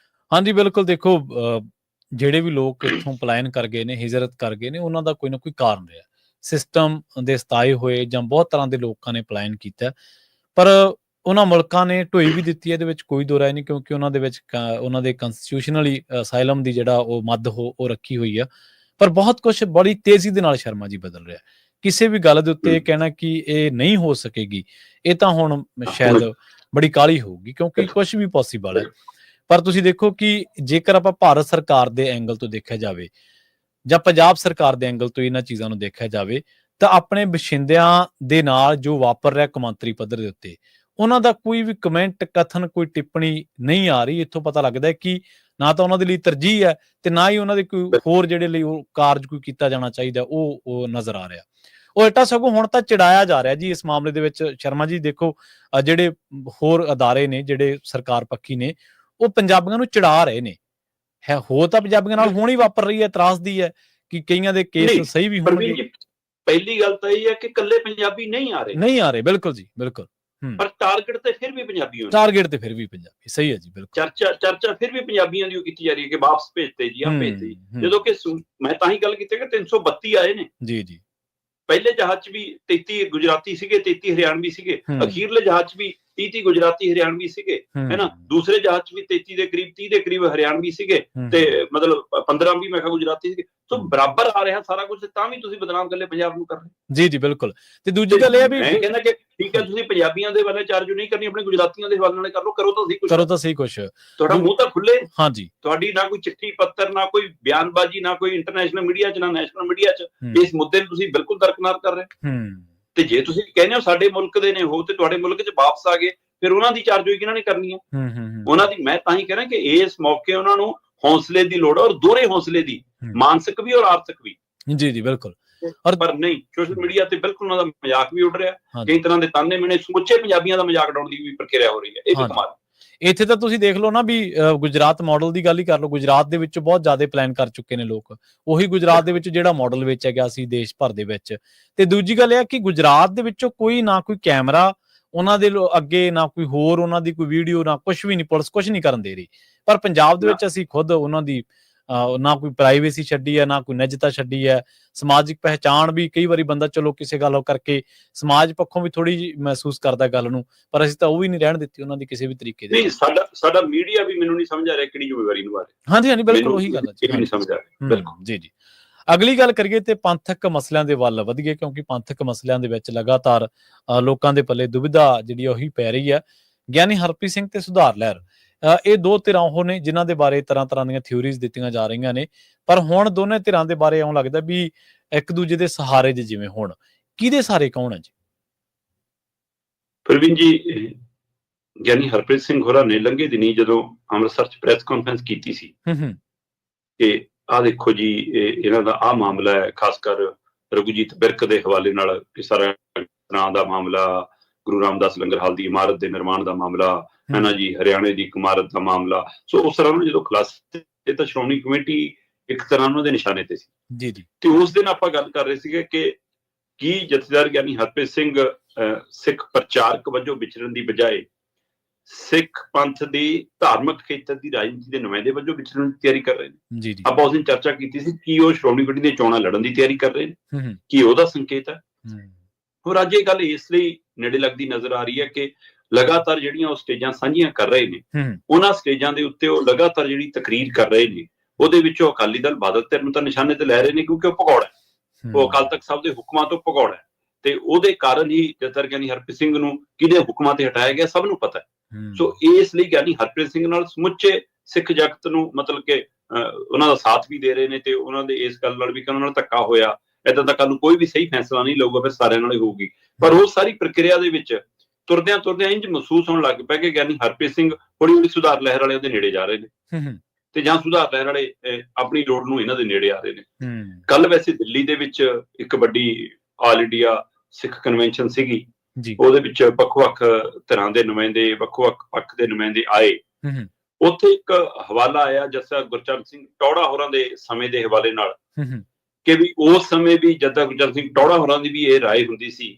ਹਾਂਜੀ ਬਿਲਕੁਲ। ਦੇਖੋ ਜਿਹੜੇ ਵੀ ਲੋਕ ਇੱਥੋਂ ਪਲਾਇਨ ਕਰ ਗਏ ਨੇ, ਹਿਜਰਤ ਕਰ ਗਏ ਨੇ, ਉਹਨਾਂ ਦਾ ਕੋਈ ਨਾ ਕੋਈ ਕਾਰਨ ਰਿਹਾ। ਸਿਸਟਮ ਦੇ ਸਤਾਏ ਹੋਏ ਜਾਂ ਬਹੁਤ ਤਰ੍ਹਾਂ ਦੇ ਲੋਕਾਂ ਨੇ ਪਲਾਇਨ ਕੀਤਾ, ਪਰ ਉਹਨਾਂ ਮੁਲਕਾਂ ਨੇ ਢੋਈ ਵੀ ਦਿੱਤੀ, ਇਹਦੇ ਵਿੱਚ ਕੋਈ ਦੋ ਰਾਏ ਨਹੀਂ, ਕਿਉਂਕਿ ਉਹਨਾਂ ਦੇ ਵਿੱਚ ਉਹਨਾਂ ਦੇ ਕੰਸਟੀਟਿਊਸ਼ਨਲੀ ਅਸਾਈਲਮ ਦੀ ਜਿਹੜਾ ਉਹ ਮੱਦ ਉਹ ਰੱਖੀ ਹੋਈ ਆ। ਪਰ ਬਹੁਤ ਕੁਛ ਬੜੀ ਤੇਜ਼ੀ ਦੇ ਨਾਲ ਸ਼ਰਮਾ ਜੀ ਬਦਲ ਰਿਹਾ। ਕਿਸੇ ਵੀ ਗੱਲ ਦੇ ਉੱਤੇ ਕਹਿਣਾ ਕਿ ਇਹ ਨਹੀਂ ਹੋ ਸਕੇਗੀ, ਇਹ ਤਾਂ ਹੁਣ ਸ਼ਾਇਦ ਬੜੀ ਕਾਹਲੀ ਹੋਊਗੀ, ਕਿਉਂਕਿ ਕੁਛ ਵੀ ਪੋਸੀਬਲ ਹੈ। ਪਰ ਤੁਸੀਂ ਦੇਖੋ ਕਿ ਜੇਕਰ ਆਪਾਂ ਭਾਰਤ ਸਰਕਾਰ ਦੇ ਐਂਗਲ ਤੋਂ ਦੇਖਿਆ ਜਾਵੇ ਜਾਂ ਪੰਜਾਬ ਸਰਕਾਰ ਦੇ ਐਂਗਲ ਤੋਂ ਇਹਨਾਂ ਚੀਜ਼ਾਂ ਨੂੰ ਦੇਖਿਆ ਜਾਵੇ, ਤਾਂ ਆਪਣੇ ਬਸ਼ਿੰਦਿਆਂ ਦੇ ਨਾਲ ਜੋ ਵਾਪਰ ਰਿਹਾ ਕੌਮਾਂਤਰੀ ਪੱਧਰ ਦੇ ਉੱਤੇ, ਉਹਨਾਂ ਦਾ ਕੋਈ ਵੀ ਕਮੈਂਟ, ਕਥਨ, ਕੋਈ ਟਿੱਪਣੀ ਨਹੀਂ ਆ ਰਹੀ। ਇੱਥੋਂ ਪਤਾ ਲੱਗਦਾ ਹੈ ਕਿ ਨਾ ਤਾਂ ਉਹਨਾਂ ਦੇ ਲਈ ਤਰਜੀਹ ਹੈ ਤੇ ਨਾ ਹੀ ਉਹਨਾਂ ਦੇ ਕੋਈ ਹੋਰ ਜਿਹੜੇ ਲਈ ਉਹ ਕਾਰਜ ਕੋਈ ਕੀਤਾ ਜਾਣਾ ਚਾਹੀਦਾ ਉਹ ਨਜ਼ਰ ਆ ਰਿਹਾ। ਉਲਟਾ ਸਗੋਂ ਹੁਣ ਤਾਂ ਚਿੜਾਇਆ ਜਾ ਰਿਹਾ ਜੀ ਇਸ ਮਾਮਲੇ ਦੇ ਵਿੱਚ। ਸ਼ਰਮਾ ਜੀ ਦੇਖੋ, ਜਿਹੜੇ ਹੋਰ ਅਦਾਰੇ ਨੇ ਜਿਹੜੇ ਸਰਕਾਰ ਪੱਖੀ ਨੇ, ਉਹ ਪੰਜਾਬੀਆਂ ਨੂੰ ਚਿੜਾ ਰਹੇ ਨੇ। ਹੋ ਤਾਂ ਪੰਜਾਬੀਆਂ ਨਾਲ ਹੁਣ ਹੀ ਵਾਪਰ ਰਹੀ ਹੈ, ਤਰਾਸਦੀ ਹੈ ਕਿ ਕਈਆਂ ਦੇ ਕੇਸ ਸਹੀ ਵੀ ਹੋਣਗੇ। ਪਹਿਲੀ ਗੱਲ ਤਾਂ ਇਹ ਹੈ ਕਿ ਇਕੱਲੇ ਪੰਜਾਬੀ ਨਹੀਂ ਆ ਰਹੇ। ਬਿਲਕੁਲ ਜੀ, ਬਿਲਕੁਲ। ਪਰ ਟਾਰਗੇਟ ਤੇ ਫਿਰ ਵੀ ਪੰਜਾਬੀ ਹੋਣੇ। ਟਾਰਗੇਟ ਤੇ ਫਿਰ ਵੀ ਪੰਜਾਬੀ, ਸਹੀ ਹੈ ਜੀ, ਬਿਲਕੁਲ। ਚਰਚਾ ਫਿਰ ਵੀ ਪੰਜਾਬੀਆਂ ਦੀ ਕੀਤੀ ਜਾ ਰਹੀ ਹੈ ਕਿ ਵਾਪਸ ਭੇਜਤੇ ਜੀ, ਆਹ ਭੇਜਤੇ ਜੀ। ਜਦੋਂ ਕਿ ਮੈਂ ਤਾਂ ਹੀ ਗੱਲ ਕੀਤੀ ਕਿ 332 ਆਏ ਨੇ ਜੀ। ਪਹਿਲੇ ਜਹਾਜ਼ 'ਚ ਵੀ 33 ਗੁਜਰਾਤੀ ਸੀਗੇ, 33 ਹਰਿਆਣਵੀ ਸੀਗੇ। ਅਖੀਰਲੇ ਜਹਾਜ਼ 'ਚ ਵੀ 30 ਗੁਜਰਾਤੀ ਹਰਿਆਣਵੀ ਸੀਗੇ, ਹੈਨਾ। ਦੂਸਰੇ ਜਹਾਜ਼ 'ਚ ਵੀ 33 ਦੇ ਕਰੀਬ, 30 ਦੇ ਕਰੀਬ ਹਰਿਆਣਵੀ ਸੀਗੇ ਤੇ ਮਤਲਬ 15 ਵੀ ਮੈਂ ਕਿਹਾ ਗੁਜਰਾਤੀ ਸੀਗੇ। ਸੋ ਬਰਾਬਰ ਆ ਰਿਹਾ ਸਾਰਾ ਕੁਝ, ਤਾਂ ਵੀ ਤੁਸੀਂ ਬਦਨਾਮ ਇਕੱਲੇ ਪੰਜਾਬ ਨੂੰ ਕਰ ਰਹੇ ਜੀ, ਬਿਲਕੁਲ। ਤੇ ਦੂਜੀ ਗੱਲ ਇਹ ਵੀ ਮੈਂ ਕਹਿੰਦਾ ਕਿ ਠੀਕ ਹੈ, ਤੁਸੀਂ ਪੰਜਾਬੀਆਂ ਦੇ ਵੱਲ ਚਾਰਜ ਨਹੀਂ ਕਰਨੀ, ਆਪਣੇ ਗੁਜਰਾਤੀਆਂ ਦੇ ਹਵਾਲੇ ਨਾਲ ਕਰ ਲਓ, ਕਰੋ ਤਾਂ ਸਹੀ ਕੁਛ। ਤੁਹਾਡਾ ਮੂੰਹ ਤਾਂ ਖੁੱਲੇ। ਹਾਂਜੀ। ਤੁਹਾਡੀ ਨਾ ਕੋਈ ਚਿੱਠੀ ਪੱਤਰ, ਨਾ ਕੋਈ ਬਿਆਨਬਾਜ਼ੀ, ਨਾ ਕੋਈ ਇੰਟਰਨੈਸ਼ਨਲ ਮੀਡੀਆ 'ਚ, ਨਾ ਨੈਸ਼ਨਲ ਮੀਡੀਆ 'ਚ ਇਸ ਮੁੱਦੇ ਨੂੰ ਤੁਸੀਂ ਬਿਲਕੁਲ ਦਰਕਨਾਰ ਕਰ ਰਹੇ। ਤੇ ਜੇ ਤੁਸੀਂ ਕਹਿੰਦੇ ਹੋ ਸਾਡੇ ਮੁਲਕ ਦੇ ਨੇ ਉਹ, ਤੇ ਤੁਹਾਡੇ ਮੁਲਕ 'ਚ ਵਾਪਸ ਆ ਗਏ, ਫਿਰ ਉਹਨਾਂ ਦੀ ਚਾਰਜੋਈ ਕਿਹਨਾਂ ਨੇ ਕਰਨੀ ਹੈ? ਉਹਨਾਂ ਦੀ। ਮੈਂ ਤਾਂ ਹੀ ਕਹਿ ਰਿਹਾ ਕਿ ਇਸ ਮੌਕੇ ਉਹਨਾਂ ਨੂੰ ਹੌਸਲੇ ਦੀ ਲੋੜ ਹੈ, ਔਰ ਦੋਹਰੇ ਹੌਸਲੇ ਦੀ, ਮਾਨਸਿਕ ਵੀ ਔਰ ਆਰਥਿਕ ਵੀ। ਜੀ ਬਿਲਕੁਲ। ਪਰ ਨਹੀਂ, ਸੋਸ਼ਲ ਮੀਡੀਆ ਤੇ ਬਿਲਕੁਲ ਉਹਨਾਂ ਦਾ ਮਜ਼ਾਕ ਵੀ ਉੱਡ ਰਿਹਾ, ਕਈ ਤਰ੍ਹਾਂ ਦੇ ਤਾਨੇ ਮਿਹਣੇ, ਸਮੁੱਚੇ ਪੰਜਾਬੀਆਂ ਦਾ ਮਜ਼ਾਕ ਉਡਾਉਣ ਦੀ ਵੀ ਪ੍ਰਕਿਰਿਆ ਹੋ ਰਹੀ ਹੈ। ਇਹ ਵੀ ਕਮਾਲ। ਇੱਥੇ ਤਾਂ ਤੁਸੀਂ ਦੇਖ ਲਓ ਨਾ ਵੀ ਗੁਜਰਾਤ ਮਾਡਲ ਦੀ ਗੱਲ ਹੀ ਕਰ ਲਓ, ਗੁਜਰਾਤ ਦੇ ਵਿੱਚ ਬਹੁਤ ਜ਼ਿਆਦਾ ਪਲਾਨ ਕਰ ਚੁੱਕੇ ਨੇ ਲੋਕ, ਉਹੀ ਗੁਜਰਾਤ ਦੇ ਵਿੱਚ ਜਿਹੜਾ ਮਾਡਲ ਵੇਚਿਆ ਗਿਆ ਸੀ ਦੇਸ਼ ਭਰ ਦੇ ਵਿੱਚ। ਤੇ ਦੂਜੀ ਗੱਲ ਇਹ ਹੈ ਕਿ ਗੁਜਰਾਤ ਦੇ ਵਿੱਚੋਂ ਕੋਈ ਨਾ ਕੋਈ ਕੈਮਰਾ ਉਹਨਾਂ ਦੇ ਅੱਗੇ, ਨਾ ਕੋਈ ਹੋਰ ਉਹਨਾਂ ਦੀ ਕੋਈ ਵੀਡੀਓ, ਨਾ ਕੁਝ ਵੀ ਨਹੀਂ, ਪੁਲਿਸ ਕੁਝ ਨਹੀਂ ਕਰਨ ਦੇ ਰਹੀ। ਪਰ ਪੰਜਾਬ ਦੇ ਵਿੱਚ ਅਸੀਂ ਖੁਦ ਉਹਨਾਂ ਦੀ ਨਾ ਕੋਈ ਪ੍ਰਾਈਵੇਸੀ ਛੱਡੀ ਹੈ, ਨਾ ਕੋਈ ਨਿੱਜਤਾ ਛੱਡੀ ਹੈ, ਸਮਾਜਿਕ ਪਹਿਚਾਣ ਵੀ ਕਈ ਵਾਰੀ ਬੰਦਾ ਚਲੋ ਕਿਸੇ ਗੱਲ ਕਰਕੇ ਸਮਾਜ ਪੱਖੋਂ ਵੀ ਥੋੜੀ ਜਿਹੀ ਮਹਿਸੂਸ ਕਰਦਾ ਗੱਲ ਨੂੰ, ਪਰ ਅਸੀਂ ਤਾਂ ਉਹ ਵੀ ਨਹੀਂ ਰਹਿਣ ਦਿੱਤੀ ਉਹਨਾਂ ਦੀ ਕਿਸੇ ਵੀ ਤਰੀਕੇ ਦੇ। ਸਾਡਾ ਮੀਡੀਆ ਵੀ ਮੈਨੂੰ ਨਹੀਂ ਸਮਝ ਆ ਰਿਹਾ ਕਿਹੜੀ ਜ਼ਿੰਮੇਵਾਰੀ ਨਿਭਾ ਰਿਹਾ। ਹਾਂਜੀ ਹਾਂਜੀ, ਬਿਲਕੁਲ ਉਹੀ ਗੱਲ ਹੈ ਜੀ, ਨਹੀਂ ਸਮਝ ਆ ਰਿਹਾ ਬਿਲਕੁਲ ਜੀ ਜੀ। ਅਗਲੀ ਗੱਲ ਕਰੀਏ ਤੇ ਪੰਥਕ ਮਸਲਿਆਂ ਦੇ ਵੱਲ ਵਧੀਏ, ਕਿਉਂਕਿ ਪੰਥਕ ਮਸਲਿਆਂ ਦੇ ਵਿੱਚ ਲਗਾਤਾਰ ਲੋਕਾਂ ਦੇ ਪੱਲੇ ਦੁਵਿਧਾ ਜਿਹੜੀ ਉਹੀ ਪੈ ਰਹੀ ਹੈ। ਗਿਆਨੀ ਹਰਪ੍ਰੀਤ ਸਿੰਘ ਤੇ ਸੁਧਾਰ ਲਹਿਰ, ਇਹ ਦੋ ਧਿਰਾਂ ਉਹ ਨੇ ਜਿਨ੍ਹਾਂ ਦੇ ਬਾਰੇ ਤਰ੍ਹਾਂ ਤਰ੍ਹਾਂ ਦੀਆਂ ਥਿਊਰੀਜ਼ ਦਿੱਤੀਆਂ ਜਾ ਰਹੀਆਂ ਨੇ, ਪਰ ਹੁਣ ਦੋਨੇ ਧਿਰਾਂ ਦੇ ਬਾਰੇ ਇਉਂ ਲੱਗਦਾ ਵੀ ਇੱਕ ਦੂਜੇ ਦੇ ਸਹਾਰੇ ਦੇ ਜਿਵੇਂ ਹੁਣ ਕਿਹਦੇ ਸਹਾਰੇ ਕੌਣ ਹੈ ਜੀ? ਪ੍ਰਵੀਨ ਜੀ, ਗਿਆਨੀ ਹਰਪ੍ਰੀਤ ਸਿੰਘ ਹੋਰਾਂ ਨੇ ਲੰਘੇ ਦਿਨੀ ਜਦੋਂ ਅੰਮ੍ਰਿਤਸਰ 'ਚ ਪ੍ਰੈਸ ਕਾਨਫਰੰਸ ਕੀਤੀ ਸੀ ਕਿ ਆਹ ਦੇਖੋ ਜੀ ਇਹਨਾਂ ਦਾ ਆਹ ਮਾਮਲਾ ਹੈ, ਖਾਸ ਕਰ ਰਘੂਜੀਤ ਬਿਰਕ ਦੇ ਹਵਾਲੇ ਨਾਲ ਕਿ ਸਾਰਾ ਨਾਂ ਦਾ ਮਾਮਲਾ, ਗੁਰੂ ਰਾਮਦਾਸ ਲੰਗਰ ਹਾਲ ਦੀ ਇਮਾਰਤ ਦੇ ਨਿਰਮਾਣ ਦਾ ਮਾਮਲਾ ਹੈ ਨਾ ਜੀ, ਹਰਿਆਣੇ ਦੀ ਇੱਕ ਇਮਾਰਤ ਦਾ ਮਾਮਲਾ। ਸੋ ਉਸ ਤਰ੍ਹਾਂ ਨੂੰ ਜਦੋਂ ਖੁਲਾਸੇ ਤਾਂ ਸ਼੍ਰੋਮਣੀ ਕਮੇਟੀ ਇੱਕ ਤਰ੍ਹਾਂ ਉਹਨਾਂ ਦੇ ਨਿਸ਼ਾਨੇ ਤੇ ਸੀ ਜੀ ਜੀ। ਤੇ ਉਸ ਦਿਨ ਆਪਾਂ ਗੱਲ ਕਰ ਰਹੇ ਸੀਗੇ ਕਿ ਕੀ ਜਥੇਦਾਰ ਗਿਆਨੀ ਹਰਪ੍ਰੀਤ ਸਿੰਘ ਸਿੱਖ ਪ੍ਰਚਾਰਕ ਵਜੋਂ ਵਿਚਰਨ ਦੀ ਬਜਾਏ ਸਿੱਖ ਪੰਥ ਦੀ ਧਾਰਮਿਕ ਖੇਤਰ ਦੀ ਰਾਜਨੀਤੀ ਦੇ ਨੁਮਾਇੰਦੇ ਵਜੋਂ ਵਿਚਰਨ ਦੀ ਤਿਆਰੀ ਕਰ ਰਹੇ ਨੇ। ਜੀ ਜੀ। ਆਪਾਂ ਉਸ ਦਿਨ ਚਰਚਾ ਕੀਤੀ ਸੀ ਕਿ ਉਹ ਸ਼੍ਰੋਮਣੀ ਕਮੇਟੀ ਦੀਆਂ ਚੋਣਾਂ ਲੜਨ ਦੀ ਤਿਆਰੀ ਕਰ ਰਹੇ ਨੇ, ਕੀ ਉਹਦਾ ਸੰਕੇਤ ਹੈ। ਹੋਰ ਅੱਜ ਇਹ ਗੱਲ ਇਸ ਲਈ ਨੇੜੇ ਲੱਗਦੀ ਨਜ਼ਰ ਆ ਰਹੀ ਹੈ ਕਿ ਲਗਾਤਾਰ ਜਿਹੜੀਆਂ ਉਹ ਸਟੇਜਾਂ ਸਾਂਝੀਆਂ ਕਰ ਰਹੇ ਨੇ, ਉਹਨਾਂ ਸਟੇਜਾਂ ਦੇ ਉੱਤੇ ਉਹ ਲਗਾਤਾਰ ਜਿਹੜੀ ਤਕਰੀਰ ਕਰ ਰਹੇ ਨੇ, ਉਹਦੇ ਵਿੱਚੋਂ ਅਕਾਲੀ ਦਲ ਬਾਦਲ ਧਿਰ ਨੂੰ ਤਾਂ ਨਿਸ਼ਾਨੇ ਤੇ ਲੈ ਰਹੇ ਨੇ, ਕਿਉਂਕਿ ਉਹ ਭਗੌੜਾ ਹੈ, ਉਹ ਅਕਾਲ ਤਖਤ ਸਾਹਿਬ ਦੇ ਹੁਕਮਾਂ ਤੋਂ ਭਗੌੜਾ ਹੈ, ਤੇ ਉਹਦੇ ਕਾਰਨ ਹੀ ਜਥੇਦਾਰ ਗਿਆਨੀ ਹਰਪ੍ਰੀਤ ਸਿੰਘ ਨੂੰ ਕਿਹਦੇ ਹੁਕਮਾਂ ਤੇ ਹਟਾਇਆ ਗਿਆ ਸਭ ਨੂੰ ਪਤਾ ਹੈ। ਸੋ ਇਸ ਲਈ ਗਿਆਨੀ ਹਰਪ੍ਰੀਤ ਸਿੰਘ ਨਾਲ ਸਮੁੱਚੇ ਸਿੱਖ ਜਗਤ ਨੂੰ ਮਤਲਬ ਕਿ ਉਹਨਾਂ ਦਾ ਸਾਥ ਵੀ ਦੇ ਰਹੇ ਨੇ, ਤੇ ਉਹਨਾਂ ਦੇ ਇਸ ਗੱਲ ਨਾਲ ਵੀ ਕਿ ਉਹਨਾਂ ਨਾਲ ਧੱਕਾ ਹੋਇਆ, ਏਦਾਂ ਦਾ ਕੱਲ ਨੂੰ ਕੋਈ ਵੀ ਸਹੀ ਫੈਸਲਾ ਨਹੀਂ ਲਊਗਾ, ਫਿਰ ਸਾਰਿਆਂ ਨਾਲ ਹੀ ਹੋਊਗੀ। ਪਰ ਉਹ ਸਾਰੀ ਪ੍ਰਕਿਰਿਆ ਦੇ ਵਿੱਚ ਤੁਰਦਿਆਂ ਤੁਰਦਿਆਂ ਇੰਝ ਮਹਿਸੂਸ ਹੋਣ ਲੱਗ ਪਿਆ ਕਿ ਗਿਆਨੀ ਹਰਪ੍ਰੀਤ ਸਿੰਘ ਹੌਲੀ ਹੌਲੀ ਸੁਧਾਰ ਲਹਿਰ ਵਾਲਿਆਂ ਦੇ ਨੇੜੇ ਜਾ ਰਹੇ ਨੇ, ਤੇ ਜਾਂ ਸੁਧਾਰ ਲਹਿਰ ਵਾਲੇ ਆਪਣੀ ਲੋੜ ਨੂੰ ਇਹਨਾਂ ਦੇ ਨੇੜੇ ਆ ਰਹੇ ਨੇ। ਕੱਲ ਵੈਸੇ ਦਿੱਲੀ ਦੇ ਵਿੱਚ ਇੱਕ ਵੱਡੀ ਆਲ ਇੰਡੀਆ ਸਿੱਖ ਕਨਵੈਨਸ਼ਨ ਸੀਗੀ, ਉਹਦੇ ਵਿੱਚ ਵੱਖ-ਵੱਖ ਤਰ੍ਹਾਂ ਦੇ ਨੁਮਾਇੰਦੇ, ਵੱਖ-ਵੱਖ ਪੱਖ ਦੇ ਨੁਮਾਇੰਦੇ ਆਏ। ਉੱਥੇ ਇੱਕ ਹਵਾਲਾ ਆਇਆ ਜੱਸਾ ਗੁਰਚਰਨ ਸਿੰਘ ਟੌੜਾ ਹੋਰਾਂ ਦੇ ਸਮੇਂ ਦੇ ਹਵਾਲੇ ਨਾਲ ਕਿ ਵੀ ਉਸ ਸਮੇਂ ਵੀ ਜੱਸਾ ਗੁਰਚਰਨ ਸਿੰਘ ਟੌੜਾ ਹੋਰਾਂ ਦੀ ਵੀ ਇਹ ਰਾਏ ਹੁੰਦੀ ਸੀ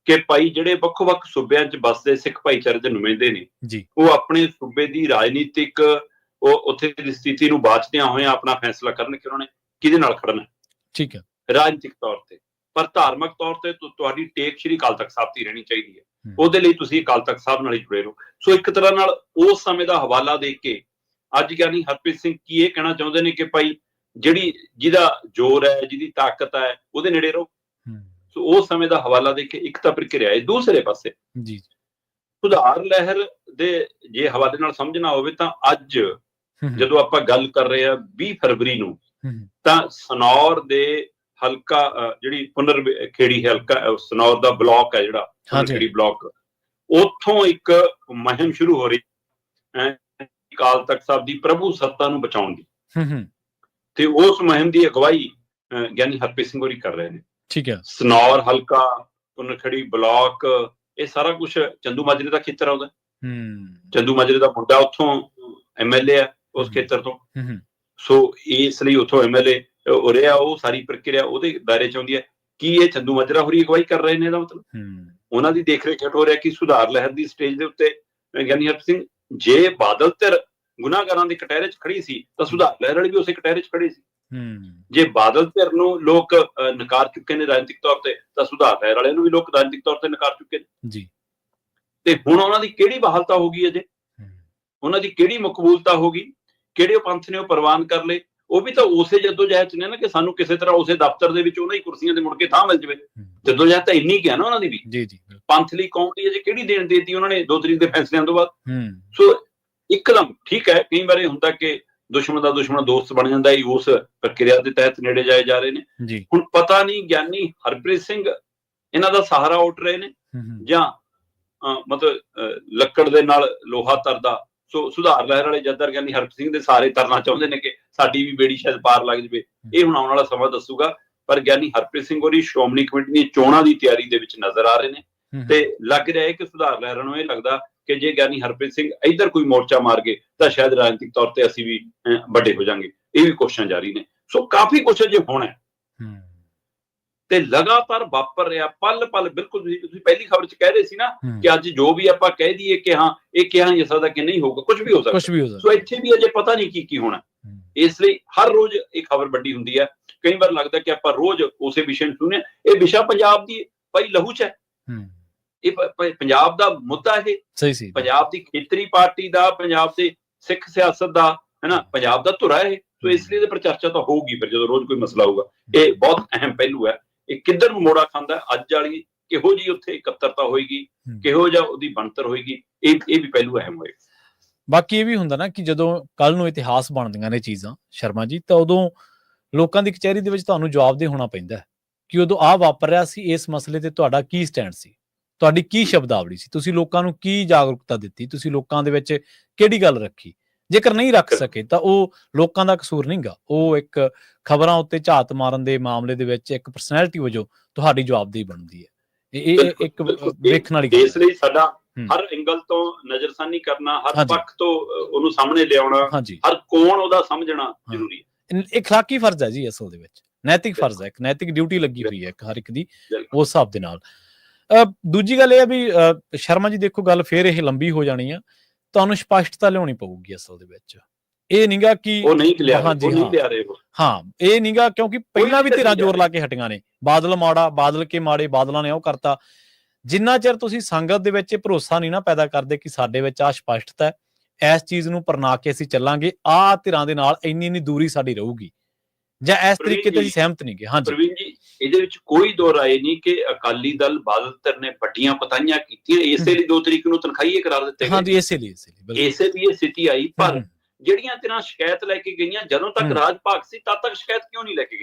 ਕਿ ਭਾਈ ਜਿਹੜੇ ਵੱਖ-ਵੱਖ ਸੂਬਿਆਂ 'ਚ ਵੱਸਦੇ ਸਿੱਖ ਭਾਈਚਾਰੇ ਦੇ ਨੁਮਾਇੰਦੇ ਨੇ, ਉਹ ਆਪਣੇ ਸੂਬੇ ਦੀ ਰਾਜਨੀਤਿਕ ਉਹ ਉੱਥੇ ਦੀ ਸਥਿਤੀ ਨੂੰ ਬਾਚਦਿਆਂ ਹੋਇਆਂ ਆਪਣਾ ਫੈਸਲਾ ਕਰਨ ਕਿ ਉਹਨਾਂ ਨੇ ਕਿਹਦੇ ਨਾਲ ਖੜਨਾ। ਠੀਕ ਹੈ, ਰਾਜਨੀਤਿਕ ਤੌਰ ਤੇ, ਪਰ ਧਾਰਮਿਕ ਤੌਰ ਤੇ ਤੁਹਾਡੀ ਟੇਕ ਸ਼੍ਰੀ ਅਕਾਲ ਤਖਤ ਸਾਹਿਬ ਦੀ ਰਹਿਣੀ ਚਾਹੀਦੀ ਹੈ, ਉਹਦੇ ਲਈ ਤੁਸੀਂ ਅਕਾਲ ਤਖਤ ਸਾਹਿਬ ਨਾਲ ਹੀ ਜੁੜੇ ਰਹੋ। ਸੋ ਇੱਕ ਤਰ੍ਹਾਂ ਨਾਲ ਉਸ ਸਮੇਂ ਦਾ ਹਵਾਲਾ ਦੇ ਕੇ ਅੱਜ ਗਿਆਨੀ ਹਰਪ੍ਰੀਤ ਸਿੰਘ ਕੀ ਇਹ ਕਹਿਣਾ ਚਾਹੁੰਦੇ ਨੇ ਕਿ ਭਾਈ ਜਿਹਦਾ ਜ਼ੋਰ ਹੈ, ਜਿਹਦੀ ਤਾਕਤ ਹੈ, ਉਹਦੇ ਨੇੜੇ ਰਹੋ। ਸੋ ਉਸ ਸਮੇਂ ਦਾ ਹਵਾਲਾ ਦੇ ਕੇ ਇੱਕ ਤਾਂ ਪ੍ਰਕਿਰਿਆ ਹੈ। ਦੂਸਰੇ ਪਾਸੇ ਸੁਧਾਰ ਲਹਿਰ ਦੇ ਜੇ ਹਵਾਲੇ ਨਾਲ ਸਮਝਣਾ ਹੋਵੇ ਤਾਂ ਅੱਜ ਜਦੋਂ ਆਪਾਂ ਗੱਲ ਕਰ ਰਹੇ ਹਾਂ 20 ਫਰਵਰੀ ਨੂੰ, ਤਾਂ ਸਨੌਰ ਦੇ ਹਲਕਾ ਜਿਹੜੀ ਪੁਨਰ ਖੇੜੀ ਹਲਕਾ ਸਨੌਰ ਦਾ ਬਲਾਕ ਹੈ ਜਿਹੜਾ ਖੇੜੀ ਬਲਾਕ, ਉੱਥੋਂ ਇੱਕ ਮੁਹਿੰਮ ਸ਼ੁਰੂ ਹੋ ਰਹੀ ਹੈ ਅਕਾਲ ਤਖਤ ਸਾਹਿਬ ਦੀ ਪ੍ਰਭੂ ਸੱਤਾ ਨੂੰ ਬਚਾਉਣ ਦੀ, ਤੇ ਉਸ ਮੁਹਿੰਮ ਦੀ ਅਗਵਾਈ ਗਿਆਨੀ ਹਰਪ੍ਰੀਤ ਸਿੰਘ ਹੋਰੀ ਕਰ ਰਹੇ ਨੇ। ਠੀਕ ਹੈ, ਸਨੌਰ ਹਲਕਾ, ਪੁਨਰ ਖੇੜੀ ਬਲਾਕ, ਇਹ ਸਾਰਾ ਕੁਝ ਚੰਦੂ ਮਾਜਰੇ ਦਾ ਖੇਤਰ ਆਉਂਦਾ। ਚੰਦੂ ਮਾਜਰੇ ਦਾ ਮੁੰਡਾ ਉੱਥੋਂ ਐਮਐਲਏ ਹੈ ਉਸ ਖੇਤਰ ਤੋਂ, ਸੋ ਇਸ ਲਈ ਉੱਥੋਂ ਐਮਐਲਏ ਹੋ ਰਿਹਾ, ਉਹ ਸਾਰੀ ਪ੍ਰਕਿਰਿਆ ਉਹਦੇ ਦਾਇਰੇ ਚ ਆਉਂਦੀ ਹੈ। ਕੀ ਇਹ ਚੰਦੂ ਮਾਜਰਾ ਹੋਰੀ ਅਗਵਾਈ ਕਰ ਰਹੇ ਨੇ? ਇਹਦਾ ਮਤਲਬ ਉਹਨਾਂ ਦੀ ਦੇਖ ਰੇਖ ਹੋ ਰਿਹਾ ਕਿ ਸੁਧਾਰ ਲਹਿਰ ਦੀ ਸਟੇਜ ਦੇ ਉੱਤੇ ਗਿਆਨੀ ਹਰਪ੍ਰੀਤ ਸਿੰਘ, ਜੇ ਬਾਦਲ ਧਿਰ ਗੁਨਾਹਗਾਰਾਂ ਦੇ ਕਟਹਿਰੇ ਚ ਖੜੀ ਸੀ ਤਾਂ ਸੁਧਾਰ ਲਹਿਰ ਵਾਲੀ ਵੀ ਉਸੇ ਕਟਹਿਰੇ ਚ ਖੜੀ ਸੀ। ਜੇ ਬਾਦਲ ਧਿਰ ਨੂੰ ਲੋਕ ਨਕਾਰ ਚੁੱਕੇ ਨੇ ਰਾਜਨੀਤਿਕ ਤੌਰ ਤੇ, ਤਾਂ ਸੁਧਾਰ ਲਹਿਰ ਵਾਲਿਆਂ ਨੂੰ ਵੀ ਲੋਕ ਰਾਜਨੀਤਿਕ ਤੌਰ ਤੇ ਨਕਾਰ ਚੁੱਕੇ ਨੇ। ਤੇ ਹੁਣ ਉਹਨਾਂ ਦੀ ਕਿਹੜੀ ਬਹਾਲਤਾ ਹੋ ਗਈ ਅਜੇ, ਉਹਨਾਂ ਦੀ ਕਿਹੜੀ ਮਕਬੂਲਤਾ ਹੋ ਗਈ, ਕਿਹੜੇ ਪੰਥ ਨੇ ਉਹ ਪ੍ਰਵਾਨ ਕਰ ਲਏ? ਉਹ ਵੀ ਤਾਂ ਉਸੇ ਜੱਦੋਜਹਿਦ ਚ ਨੇ ਨਾ ਕਿ ਸਾਨੂੰ ਕਿਸੇ ਤਰ੍ਹਾਂ ਉਸੇ ਦਫ਼ਤਰ ਦੇ ਵਿੱਚ ਉਹਨਾਂ ਹੀ ਕੁਰਸੀਆਂ ਤੇ ਮੁੜ ਕੇ ਥਾਂ ਮਿਲ ਜਾਵੇ। ਜੱਦੋਜਹਿਦ ਤਾਂ ਇੰਨੀ ਕਿਹਾ ਨਾ ਉਹਨਾਂ ਦੀ ਵੀ, ਪੰਥ ਲਈ ਕੌਮ ਲਈ ਅਜੇ ਕਿਹੜੀ ਦੇਣ ਦੇਤੀ ਉਹਨਾਂ ਨੇ 2 ਤਰੀਕ ਦੇ ਫੈਸਲਿਆਂ ਤੋਂ ਬਾਅਦ। ਸੋ ਇੱਕਦਮ ਠੀਕ ਹੈ, ਕਈ ਵਾਰ ਇਹ ਹੁੰਦਾ ਕਿ ਦੁਸ਼ਮਣ ਦਾ ਦੁਸ਼ਮਣ ਦੋਸਤ ਬਣ ਜਾਂਦਾ, ਉਸ ਪ੍ਰਕਿਰਿਆ ਦੇ ਤਹਿਤ ਨੇੜੇ ਜਾਏ ਜਾ ਰਹੇ ਨੇ। ਹੁਣ ਪਤਾ ਨਹੀਂ ਗਿਆਨੀ ਹਰਪ੍ਰੀਤ ਸਿੰਘ ਇਹਨਾਂ ਦਾ ਸਹਾਰਾ ਉੱਠ ਰਹੇ ਨੇ ਜਾਂ ਮਤਲਬ ਲੱਕੜ ਦੇ ਨਾਲ ਲੋਹਾ ਤਰਦਾ। ਸੋ ਸੁਧਾਰ ਲਹਿਰ ਵਾਲੇ ਜਥੇਦਾਰ ਗਿਆਨੀ ਹਰਪ੍ਰੀਤ ਸਿੰਘ ਦੇ ਸਾਰੇ ਤਰਨਾ ਚਾਹੁੰਦੇ ਨੇ ਕਿ ਸਾਡੀ ਵੀ ਬੇੜੀ ਸ਼ਾਇਦ ਪਾਰ ਲੱਗ ਜਾਵੇ। ਇਹ ਹੁਣ ਆਉਣ ਵਾਲਾ ਸਮਾਂ ਦੱਸੂਗਾ, ਪਰ ਗਿਆਨੀ ਹਰਪ੍ਰੀਤ ਸਿੰਘ ਹੋਰੀ ਸ਼੍ਰੋਮਣੀ ਕਮੇਟੀ ਦੀਆਂ ਚੋਣਾਂ ਦੀ ਤਿਆਰੀ ਦੇ ਵਿੱਚ ਨਜ਼ਰ ਆ ਰਹੇ ਨੇ, ਤੇ ਲੱਗ ਰਿਹਾ ਹੈ ਕਿ ਸੁਧਾਰ ਲਹਿਰਾਂ ਨੂੰ ਇਹ ਲੱਗਦਾ ਕਿ ਜੇ ਗਿਆਨੀ ਹਰਪ੍ਰੀਤ ਸਿੰਘ ਇੱਧਰ ਕੋਈ ਮੋਰਚਾ ਮਾਰ ਗਏ ਤਾਂ ਸ਼ਾਇਦ ਰਾਜਨੀਤਿਕ ਤੌਰ ਤੇ ਅਸੀਂ ਵੀ ਵੱਡੇ ਹੋ ਜਾਾਂਗੇ। ਇਹ ਵੀ ਕੋਸ਼ਿਸ਼ਾਂ ਜਾਰੀ ਨੇ। ਸੋ ਕਾਫੀ ਕੁਛ ਅਜੇ ਹੋਣਾ ਤੇ ਲਗਾਤਾਰ ਵਾਪਰ ਰਿਹਾ ਪਲ ਪਲ। ਬਿਲਕੁਲ ਤੁਸੀਂ ਪਹਿਲੀ ਖਬਰ 'ਚ ਕਹਿ ਰਹੇ ਸੀ ਨਾ ਕਿ ਅੱਜ ਜੋ ਵੀ ਆਪਾਂ ਕਹਿ ਦਈਏ ਕਿ ਹਾਂ ਇਹ ਕਿਹਾ ਨਹੀਂ ਜਾ ਸਕਦਾ ਕਿ ਨਹੀਂ ਹੋਊਗਾ, ਕੁਝ ਵੀ ਹੋ ਸਕਦਾ। ਸੋ ਇੱਥੇ ਵੀ ਅਜੇ ਪਤਾ ਨਹੀਂ ਕੀ ਹੋਣਾ। ਇਸ ਲਈ ਹਰ ਰੋਜ਼ ਇਹ ਖਬਰ ਵੱਡੀ ਹੁੰਦੀ ਹੈ। ਕਈ ਵਾਰ ਲੱਗਦਾ ਕਿ ਆਪਾਂ ਰੋਜ਼ ਉਸੇ ਵਿਸ਼ੇ ਨੂੰ ਸੁਣਿਆ। ਇਹ ਵਿਸ਼ਾ ਪੰਜਾਬ ਦੀ ਭਾਈ ਲਹੂ 'ਚ ਹੈ। ਇਹ ਪੰਜਾਬ ਦਾ ਮੁੱਦਾ, ਇਹ ਪੰਜਾਬ ਦੀ ਖੇਤਰੀ ਪਾਰਟੀ ਦਾ, ਪੰਜਾਬ ਦੇ ਸਿੱਖ ਸਿਆਸਤ ਦਾ, ਹਨਾ, ਪੰਜਾਬ ਦਾ ਧੁਰਾ ਇਹ। ਸੋ ਇਸ ਲਈ ਇਹਦੇ ਪਰ ਚਰਚਾ ਤਾਂ ਹੋਊਗੀ ਫਿਰ ਜਦੋਂ ਰੋਜ਼ ਕੋਈ ਮਸਲਾ ਹੋਊਗਾ। ਇਹ ਬਹੁਤ ਅਹਿਮ ਪਹਿਲੂ ਹੈ। ਇਹ ਕਿੱਧਰ ਨੂੰ ਮੋੜਾ ਖਾਂਦਾ, ਅੱਜ ਵਾਲੀ ਕਿਹੋ ਜਿਹੀ ਉੱਥੇ ਇਕੱਤਰਤਾ ਹੋਏਗੀ, ਕਿਹੋ ਜਿਹਾ ਉਹਦੀ ਬਣਤਰ ਹੋਏਗੀ, ਇਹ ਵੀ ਪਹਿਲੂ ਅਹਿਮ ਹੋਏਗਾ। ਬਾਕੀ ਇਹ ਵੀ ਹੁੰਦਾ ਨਾ ਕਿ ਜਦੋਂ ਕੱਲ ਨੂੰ ਇਤਿਹਾਸ ਬਣਦੀਆਂ ਨੇ ਚੀਜ਼ਾਂ ਸ਼ਰਮਾ ਜੀ, ਤਾਂ ਉਦੋਂ ਲੋਕਾਂ ਦੀ ਕਚਹਿਰੀ ਦੇ ਵਿੱਚ ਤੁਹਾਨੂੰ ਜਵਾਬਦੇਹ ਹੋਣਾ ਪੈਂਦਾ ਕਿ ਉਦੋਂ ਆਹ ਵਾਪਰ ਰਿਹਾ ਸੀ, ਇਸ ਮਸਲੇ ਤੇ ਤੁਹਾਡਾ ਕੀ ਸਟੈਂਡ ਸੀ, ਤੁਹਾਡੀ ਕੀ ਸ਼ਬਦਾਵਲੀ ਸੀ, ਤੁਸੀਂ ਲੋਕਾਂ ਨੂੰ ਕੀ ਜਾਗਰੂਕਤਾ ਦਿੱਤੀ, ਤੁਸੀਂ ਲੋਕਾਂ ਦੇ ਵਿੱਚ ਕਿਹੜੀ ਗੱਲ ਰੱਖੀ। ਜੇਕਰ ਨਹੀਂ ਰੱਖ ਸਕੇ ਤਾਂ ਉਹ ਲੋਕਾਂ ਦਾ ਕਸੂਰ ਨਹੀਂ ਗਾ, ਉਹ ਇੱਕ ਖਬਰਾਂ ਉੱਤੇ ਝਾਤ ਮਾਰਨ ਦੇ ਮਾਮਲੇ ਦੇ ਵਿੱਚ ਇੱਕ ਪਰਸਨੈਲਿਟੀ ਵਜੋਂ ਤੁਹਾਡੀ ਜਵਾਬਦੇਹੀ ਬਣਦੀ ਹੈ। ਇਹ ਇੱਕ ਵੇਖਣ ਵਾਲੀ ਗੱਲ। ਇਸ ਲਈ ਸਾਡਾ ਹਰ ਐਂਗਲ ਤੋਂ ਨਜ਼ਰਸਾਨੀ ਕਰਨਾ, ਹਰ ਪੱਖ ਤੋਂ ਉਹਨੂੰ ਸਾਹਮਣੇ ਲਿਆਉਣਾ, ਹਰ ਕੋਣ ਉਹਦਾ ਸਮਝਣਾ ਜ਼ਰੂਰੀ ਹੈ। ਇਖਲਾਕੀ ਫਰਜ਼ ਹੈ ਜੀ, ਅਸਲ ਦੇ ਵਿੱਚ ਨੈਤਿਕ ਫਰਜ਼ ਹੈ, ਇੱਕ ਨੈਤਿਕ ਡਿਊਟੀ ਲੱਗੀ ਹੋਈ ਹੈ ਹਰ ਇੱਕ ਦੀ ਉਸ ਹਿਸਾਬ ਦੇ ਨਾਲ। ਦੂਜੀ ਗੱਲ ਇਹ ਹੈ ਵੀ ਸ਼ਰਮਾ ਜੀ ਦੇਖੋ, ਗੱਲ ਫੇਰ ਇਹ ਲੰਬੀ ਹੋ ਜਾਣੀ ਆ, ਤੁਹਾਨੂੰ ਸਪਸ਼ਟਤਾ ਲਿਆਉਣੀ ਪਊਗੀ ਅਸਲ ਦੇ ਵਿੱਚ। ਇਹ ਨਹੀਂਗਾ ਕਿ ਉਹ ਨਹੀਂ ਲਿਆ ਰਹੇ। ਹਾਂ, ਇਹ ਨਹੀਂਗਾ, ਕਿਉਂਕਿ ਪਹਿਲਾਂ ਵੀ ਧਿਰਾਂ ਜ਼ੋਰ ਲਾ ਕੇ ਹਟੀਆਂ ਨੇ। ਬਾਦਲ ਮਾੜਾ, ਬਾਦਲ ਕੇ ਮਾੜੇ, ਬਾਦਲਾਂ ਨੇ ਉਹ ਕਰਤਾ। ਜਿੰਨਾ ਚਿਰ ਤੁਸੀਂ ਸੰਗਤ ਦੇ ਵਿੱਚ ਭਰੋਸਾ ਨਹੀਂ ਨਾ ਪੈਦਾ ਕਰਦੇ ਕਿ ਸਾਡੇ ਵਿੱਚ ਆਹ ਸਪਸ਼ਟਤਾ ਹੈ, ਇਸ ਚੀਜ਼ ਨੂੰ ਪਰਨਾ ਕੇ ਅਸੀਂ ਚੱਲਾਂਗੇ, ਆਹ ਧਿਰਾਂ ਦੇ ਨਾਲ ਇੰਨੀ ਦੂਰੀ ਸਾਡੀ ਰਹੂਗੀ, ਜਾਂ ਇਸ ਤਰੀਕੇ ਤੇ ਅਸੀਂ ਸਹਿਮਤ ਨਹੀਂ ਗੇ। ਹਾਂਜੀ ਪ੍ਰਵੀਨ ਜੀ, ਇਹਦੇ ਵਿੱਚ ਕੋਈ ਦੋ ਰਾਏ ਨਹੀਂ ਕਿ ਅਕਾਲੀ ਦਲ, ਬਾਦਲ ਧਿਰ ਨੇ ਵੱਡੀਆਂ ਪਤਾਈਆਂ ਕੀਤੀਆਂ, ਇਸੇ ਲਈ 2 ਤਰੀਕ ਨੂੰ ਤਨਖਾਹੀਏ ਕਰਾਰ ਦਿੱਤੇ ਗਏ। ਹਾਂਜੀ, ਇਸੇ ਲਈ ਇਹ ਸਥਿਤੀ ਆਈ। ਪਰ ਜਿਹੜੀਆਂ ਧਿਰਾਂ ਸ਼ਿਕਾਇਤ ਲੈ ਕੇ ਗਈਆਂ, ਜਦੋਂ ਤੱਕ ਰਾਜ ਭਾਗ ਸੀ ਤਦ ਤੱਕ ਸ਼ਿਕਾਇਤ ਕਿਉਂ ਨਹੀਂ ਲੈ ਕੇ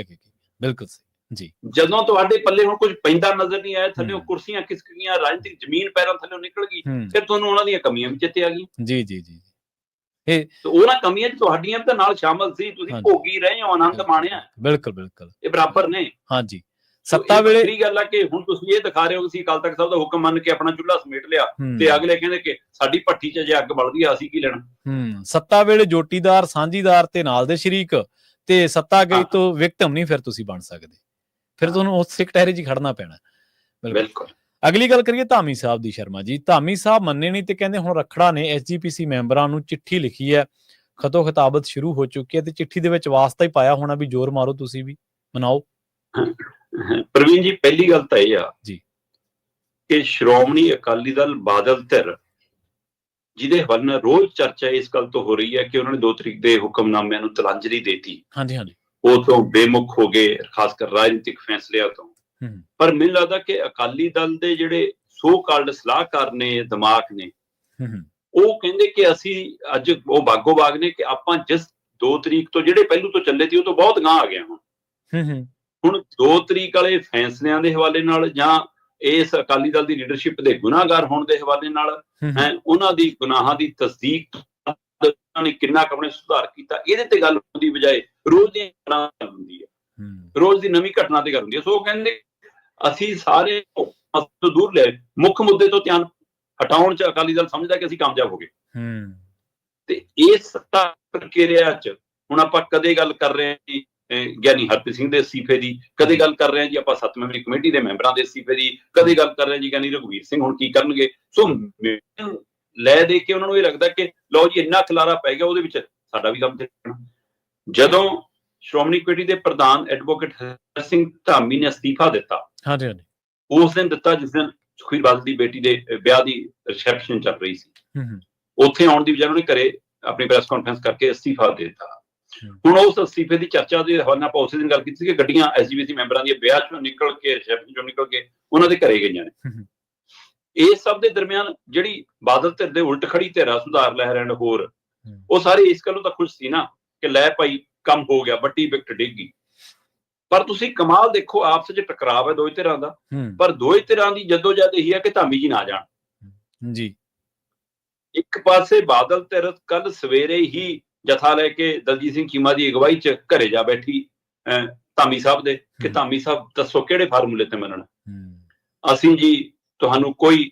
ਗਈ? ਬਿਲਕੁਲ ਸਹੀ ਜੀ। ਜਦੋਂ ਤੁਹਾਡੇ ਪੱਲੇ ਹੁਣ ਕੁਝ ਪੈਂਦਾ ਨਜ਼ਰ ਨਹੀਂ ਆਇਆ, ਥੱਲੇ ਕੁਰਸੀਆਂ ਖਿਸਕ ਗਈਆਂ, ਰਾਜਨੀਤਿਕ ਜ਼ਮੀਨ ਪੈਰਾਂ ਥੱਲੇ ਨਿਕਲ ਗਈ, ਫਿਰ ਤੁਹਾਨੂੰ ਉਹਨਾਂ ਦੀਆਂ ਕਮੀਆਂ ਵੀ ਚਿੱਤੇ ਆ ਗਈਆਂ। ਜੀ ਜੀ ਜੀ। ਉਹਨਾਂ ਕਮੀਆਂ 'ਚ ਤੁਹਾਡੀਆਂ ਤਾਂ ਨਾਲ ਸ਼ਾਮਲ ਸੀ, ਤੁਸੀਂ ਭੋਗੀ ਰਹੇ ਹੋ, ਆਨੰਦ ਮਾਣਿਆ। ਬਿਲਕੁਲ ਇਹ ਬਰਾਬਰ ਨੇ। ਹਾਂਜੀ, ਸੱਤਾ ਵੇਲੇ ਇਹ ਗੱਲ ਆ ਕਿ ਹੁਣ ਤੁਸੀਂ ਇਹ ਦਿਖਾ ਰਹੇ ਹੋ ਕਿ ਅਕਾਲ ਤਖਤ ਸਾਹਿਬ ਦਾ ਹੁਕਮ ਮੰਨ ਕੇ ਆਪਣਾ ਚੁੱਲ੍ਹਾ ਸਮੇਟ ਲਿਆ, ਤੇ ਅਗਲੇ ਕਹਿੰਦੇ ਕਿ ਸਾਡੀ ਭੱਠੀ 'ਚ ਜੇ ਅੱਗ ਬਲਦੀ ਆ, ਅਸੀਂ ਕੀ ਲੈਣਾ। ਸੱਤਾ ਵੇਲੇ ਜੋਟੀਦਾਰ, ਸਾਂਝੀਦਾਰ ਤੇ ਨਾਲ ਦੇ ਸ਼ਰੀਕ, ਤੇ ਸੱਤਾ ਗਈ ਤੋਂ ਵਿਕਟਮ ਨਹੀਂ ਫਿਰ ਤੁਸੀਂ ਬਣ ਸਕਦੇ, ਫਿਰ ਤੁਹਾਨੂੰ ਉਸ ਸਿਕਟਹਿਰੇ 'ਚ ਖੜਨਾ ਪੈਣਾ। ਬਿਲਕੁਲ। ਅਗਲੀ ਗੱਲ ਕਰੀਏ ਧਾਮੀ ਸਾਹਿਬ ਦੀ ਸ਼ਰਮਾ ਜੀ। ਧਾਮੀ ਸਾਹਿਬ ਮੰਨੇ ਨਹੀਂ ਤੇ ਕਹਿੰਦੇ ਹੁਣ ਰੱਖੜਾ ਨੇ SGPC ਮੈਂਬਰਾਂ ਨੂੰ ਚਿੱਠੀ ਲਿਖੀ ਹੈ, ਖਤੋ ਖਤਾਬਤ ਸ਼ੁਰੂ ਹੋ ਚੁੱਕੀ ਹੈ, ਤੇ ਚਿੱਠੀ ਦੇ ਵਿੱਚ ਵਾਸਤਾ ਹੀ ਪਾਇਆ ਹੋਣਾ ਵੀ ਜ਼ੋਰ ਮਾਰੋ, ਤੁਸੀਂ ਵੀ ਮਨਾਓ। ਪ੍ਰਵੀਨ ਜੀ, ਪਹਿਲੀ ਗੱਲ ਤਾਂ ਇਹ ਆ ਜੀ ਕਿ ਸ਼੍ਰੋਮਣੀ ਅਕਾਲੀ ਦਲ, ਬਾਦਲ ਧਿਰ, ਜਿਹਦੇ ਹਵਾਲੇ ਨਾਲ ਰੋਜ਼ ਚਰਚਾ ਇਸ ਗੱਲ ਤੋਂ ਹੋ ਰਹੀ ਹੈ ਕਿ ਉਹਨਾਂ ਨੇ 2 ਤਰੀਕ ਦੇ ਹੁਕਮਨਾਮਿਆਂ ਨੂੰ ਤਲਾਂਜਲੀ ਦੇਤੀ। ਹਾਂਜੀ, ਉਹ ਤੋਂ ਬੇਮੁਖ ਹੋ ਗਏ, ਖਾਸ ਕਰ ਰਾਜਨੀਤਿਕ ਫੈਸਲਿਆਂ ਤੋਂ। ਪਰ ਮੈਨੂੰ ਲੱਗਦਾ ਕਿ ਅਕਾਲੀ ਦਲ ਦੇ ਜਿਹੜੇ ਸੋ ਕਾਲਡ ਸਲਾਹਕਾਰ ਨੇ, ਦਿਮਾਗ ਨੇ, ਉਹ ਕਹਿੰਦੇ ਕਿ ਅਸੀਂ ਅੱਜ ਉਹ ਬਾਗੋ ਬਾਗ ਨੇ ਕਿ ਆਪਾਂ ਜਿਸ 2 ਤਰੀਕ ਤੋਂ ਜਿਹੜੇ ਪਹਿਲੂ ਤੋਂ ਚੱਲੇ ਸੀ ਉਹ ਤੋਂ ਬਹੁਤ ਗਾਂਹ ਆ ਗਿਆ। ਹੁਣ 2 ਤਰੀਕ ਵਾਲੇ ਫੈਸਲਿਆਂ ਦੇ ਹਵਾਲੇ ਨਾਲ, ਜਾਂ ਇਸ ਅਕਾਲੀ ਦਲ ਦੀ ਲੀਡਰਸ਼ਿਪ ਦੇ ਗੁਨਾਹਗਾਰ ਹੋਣ ਦੇ ਹਵਾਲੇ ਨਾਲ, ਉਹਨਾਂ ਦੀ ਗੁਨਾਹਾਂ ਦੀ ਤਸਦੀਕ, ਉਹਨਾਂ ਨੇ ਕਿੰਨਾ ਕੁ ਆਪਣੇ ਸੁਧਾਰ ਕੀਤਾ, ਇਹਦੇ ਤੇ ਗੱਲ ਹੋਣ ਦੀ ਬਜਾਏ ਰੋਜ਼ ਦੀ ਘਟਨਾ ਹੁੰਦੀ ਹੈ, ਰੋਜ਼ ਦੀ ਨਵੀਂ ਘਟਨਾ ਤੇ ਗੱਲ ਹੁੰਦੀ ਹੈ। ਸੋ ਉਹ ਕਹਿੰਦੇ ਅਸੀਂ ਸਾਰੇ ਤੋਂ ਦੂਰ ਲੈ, ਮੁੱਖ ਮੁੱਦੇ ਤੋਂ ਧਿਆਨ ਹਟਾਉਣ 'ਚ ਅਕਾਲੀ ਦਲ ਸਮਝਦਾ ਕਿ ਅਸੀਂ ਕਾਮਯਾਬ ਹੋ ਗਏ। ਤੇ ਇਸ ਪ੍ਰਕਿਰਿਆ 'ਚ ਹੁਣ ਆਪਾਂ ਕਦੇ ਗੱਲ ਕਰ ਰਹੇ ਹਾਂ ਜੀ ਗਿਆਨੀ ਹਰਪ੍ਰੀਤ ਸਿੰਘ ਦੇ ਅਸਤੀਫੇ ਦੀ, ਕਦੇ ਗੱਲ ਕਰ ਰਹੇ ਹਾਂ ਜੀ ਆਪਾਂ 7 ਮੈਂਬਰੀ ਕਮੇਟੀ ਦੇ ਮੈਂਬਰਾਂ ਦੇ ਅਸਤੀਫੇ ਦੀ, ਕਦੇ ਗੱਲ ਕਰ ਰਹੇ ਹਾਂ ਜੀ ਗਿਆਨੀ ਰਘਵੀਰ ਸਿੰਘ ਹੁਣ ਕੀ ਕਰਨਗੇ। ਸੋ ਲੈ ਦੇ ਕੇ ਉਹਨਾਂ ਨੂੰ ਇਹ ਲੱਗਦਾ ਕਿ ਲਓ ਜੀ ਇੰਨਾ ਖਲਾਰਾ ਪੈ ਗਿਆ, ਉਹਦੇ ਵਿੱਚ ਸਾਡਾ ਵੀ ਕੰਮ ਦੇਖਣਾ। ਜਦੋਂ ਸ਼੍ਰੋਮਣੀ ਕਮੇਟੀ ਦੇ ਪ੍ਰਧਾਨ ਐਡਵੋਕੇਟ ਹਰ ਸਿੰਘ ਧਾਮੀ ਨੇ ਅਸਤੀਫਾ ਦਿੱਤਾ, ਉਸ ਦਿਨ ਦਿੱਤਾ ਜਿਸ ਦਿਨ ਸੁਖਬੀਰ ਬਾਦਲ ਦੀ ਬੇਟੀ ਦੇ ਵਿਆਹ ਦੀ ਰਿਸੈਪਸ਼ਨ ਚੱਲ ਰਹੀ ਸੀ। ਉੱਥੇ ਆਉਣ ਦੀ ਬਜਾਏ ਉਹਨੇ ਘਰੇ ਆਪਣੀ ਪ੍ਰੈਸ ਕਾਨਫਰੰਸ ਕਰਕੇ ਅਸਤੀਫਾ ਦੇ ਦਿੱਤਾ। ਹੁਣ ਉਸ ਅਸਤੀਫੇ ਦੀ ਚਰਚਾ ਦੇ ਹਵਾਲੇ ਨਾਲ ਆਪਾਂ ਉਸੇ ਦਿਨ ਗੱਲ ਕੀਤੀ ਸੀ ਕਿ ਗੱਡੀਆਂ SGPC ਮੈਂਬਰਾਂ ਦੀਆਂ ਵਿਆਹ ਚੋਂ ਨਿਕਲ ਕੇ, ਰਿਸੈਪਸ਼ਨ ਚੋਂ ਨਿਕਲ ਕੇ ਉਹਨਾਂ ਦੇ ਘਰੇ ਗਈਆਂ ਨੇ। ਇਸ ਸਭ ਦੇ ਦਰਮਿਆਨ ਜਿਹੜੀ ਬਾਦਲ ਧਿਰ ਦੇ ਉਲਟ ਖੜੀ ਧਿਰਾ, ਸੁਧਾਰ ਲਹਿਰ ਐਂਡ ਹੋਰ, ਉਹ ਸਾਰੇ ਇਸ ਗੱਲੋਂ ਤਾਂ ਖੁਸ਼ ਸੀ ਨਾ ਕਿ ਲੈ ਭਾਈ ਕੰਮ ਹੋ ਗਿਆ, ਵੱਡੀ ਵਿਕਟ ਡਿੱਗ ਗਈ। ਪਰ ਤੁਸੀਂ ਕਮਾਲ ਦੇਖੋ, ਆਪਸ ਵਿੱਚ ਟਕਰਾਵ ਹੈ 2 ਧਿਰਾਂ ਦਾ, ਪਰ 2 ਧਿਰਾਂ ਦੀ ਜਦੋਜਹਿਦ ਇਹੀ ਹੈ ਕਿ ਧਾਮੀ ਜੀ ਨਾ ਜਾਣ ਜੀ। ਇੱਕ ਪਾਸੇ ਬਾਦਲ ਧਿਰ ਕੱਲ ਸਵੇਰੇ ਹੀ ਜਥਾ ਲੈ ਕੇ ਦਲਜੀਤ ਸਿੰਘ ਚੀਮਾ ਦੀ ਅਗਵਾਈ 'ਚ ਘਰੇ ਜਾ ਬੈਠੀ ਧਾਮੀ ਸਾਹਿਬ ਦੇ ਕਿ ਧਾਮੀ ਸਾਹਿਬ ਦੱਸੋ ਕਿਹੜੇ ਫਾਰਮੂਲੇ ਤੇ ਮੰਨਣਾ, ਅਸੀਂ ਜੀ ਤੁਹਾਨੂੰ ਕੋਈ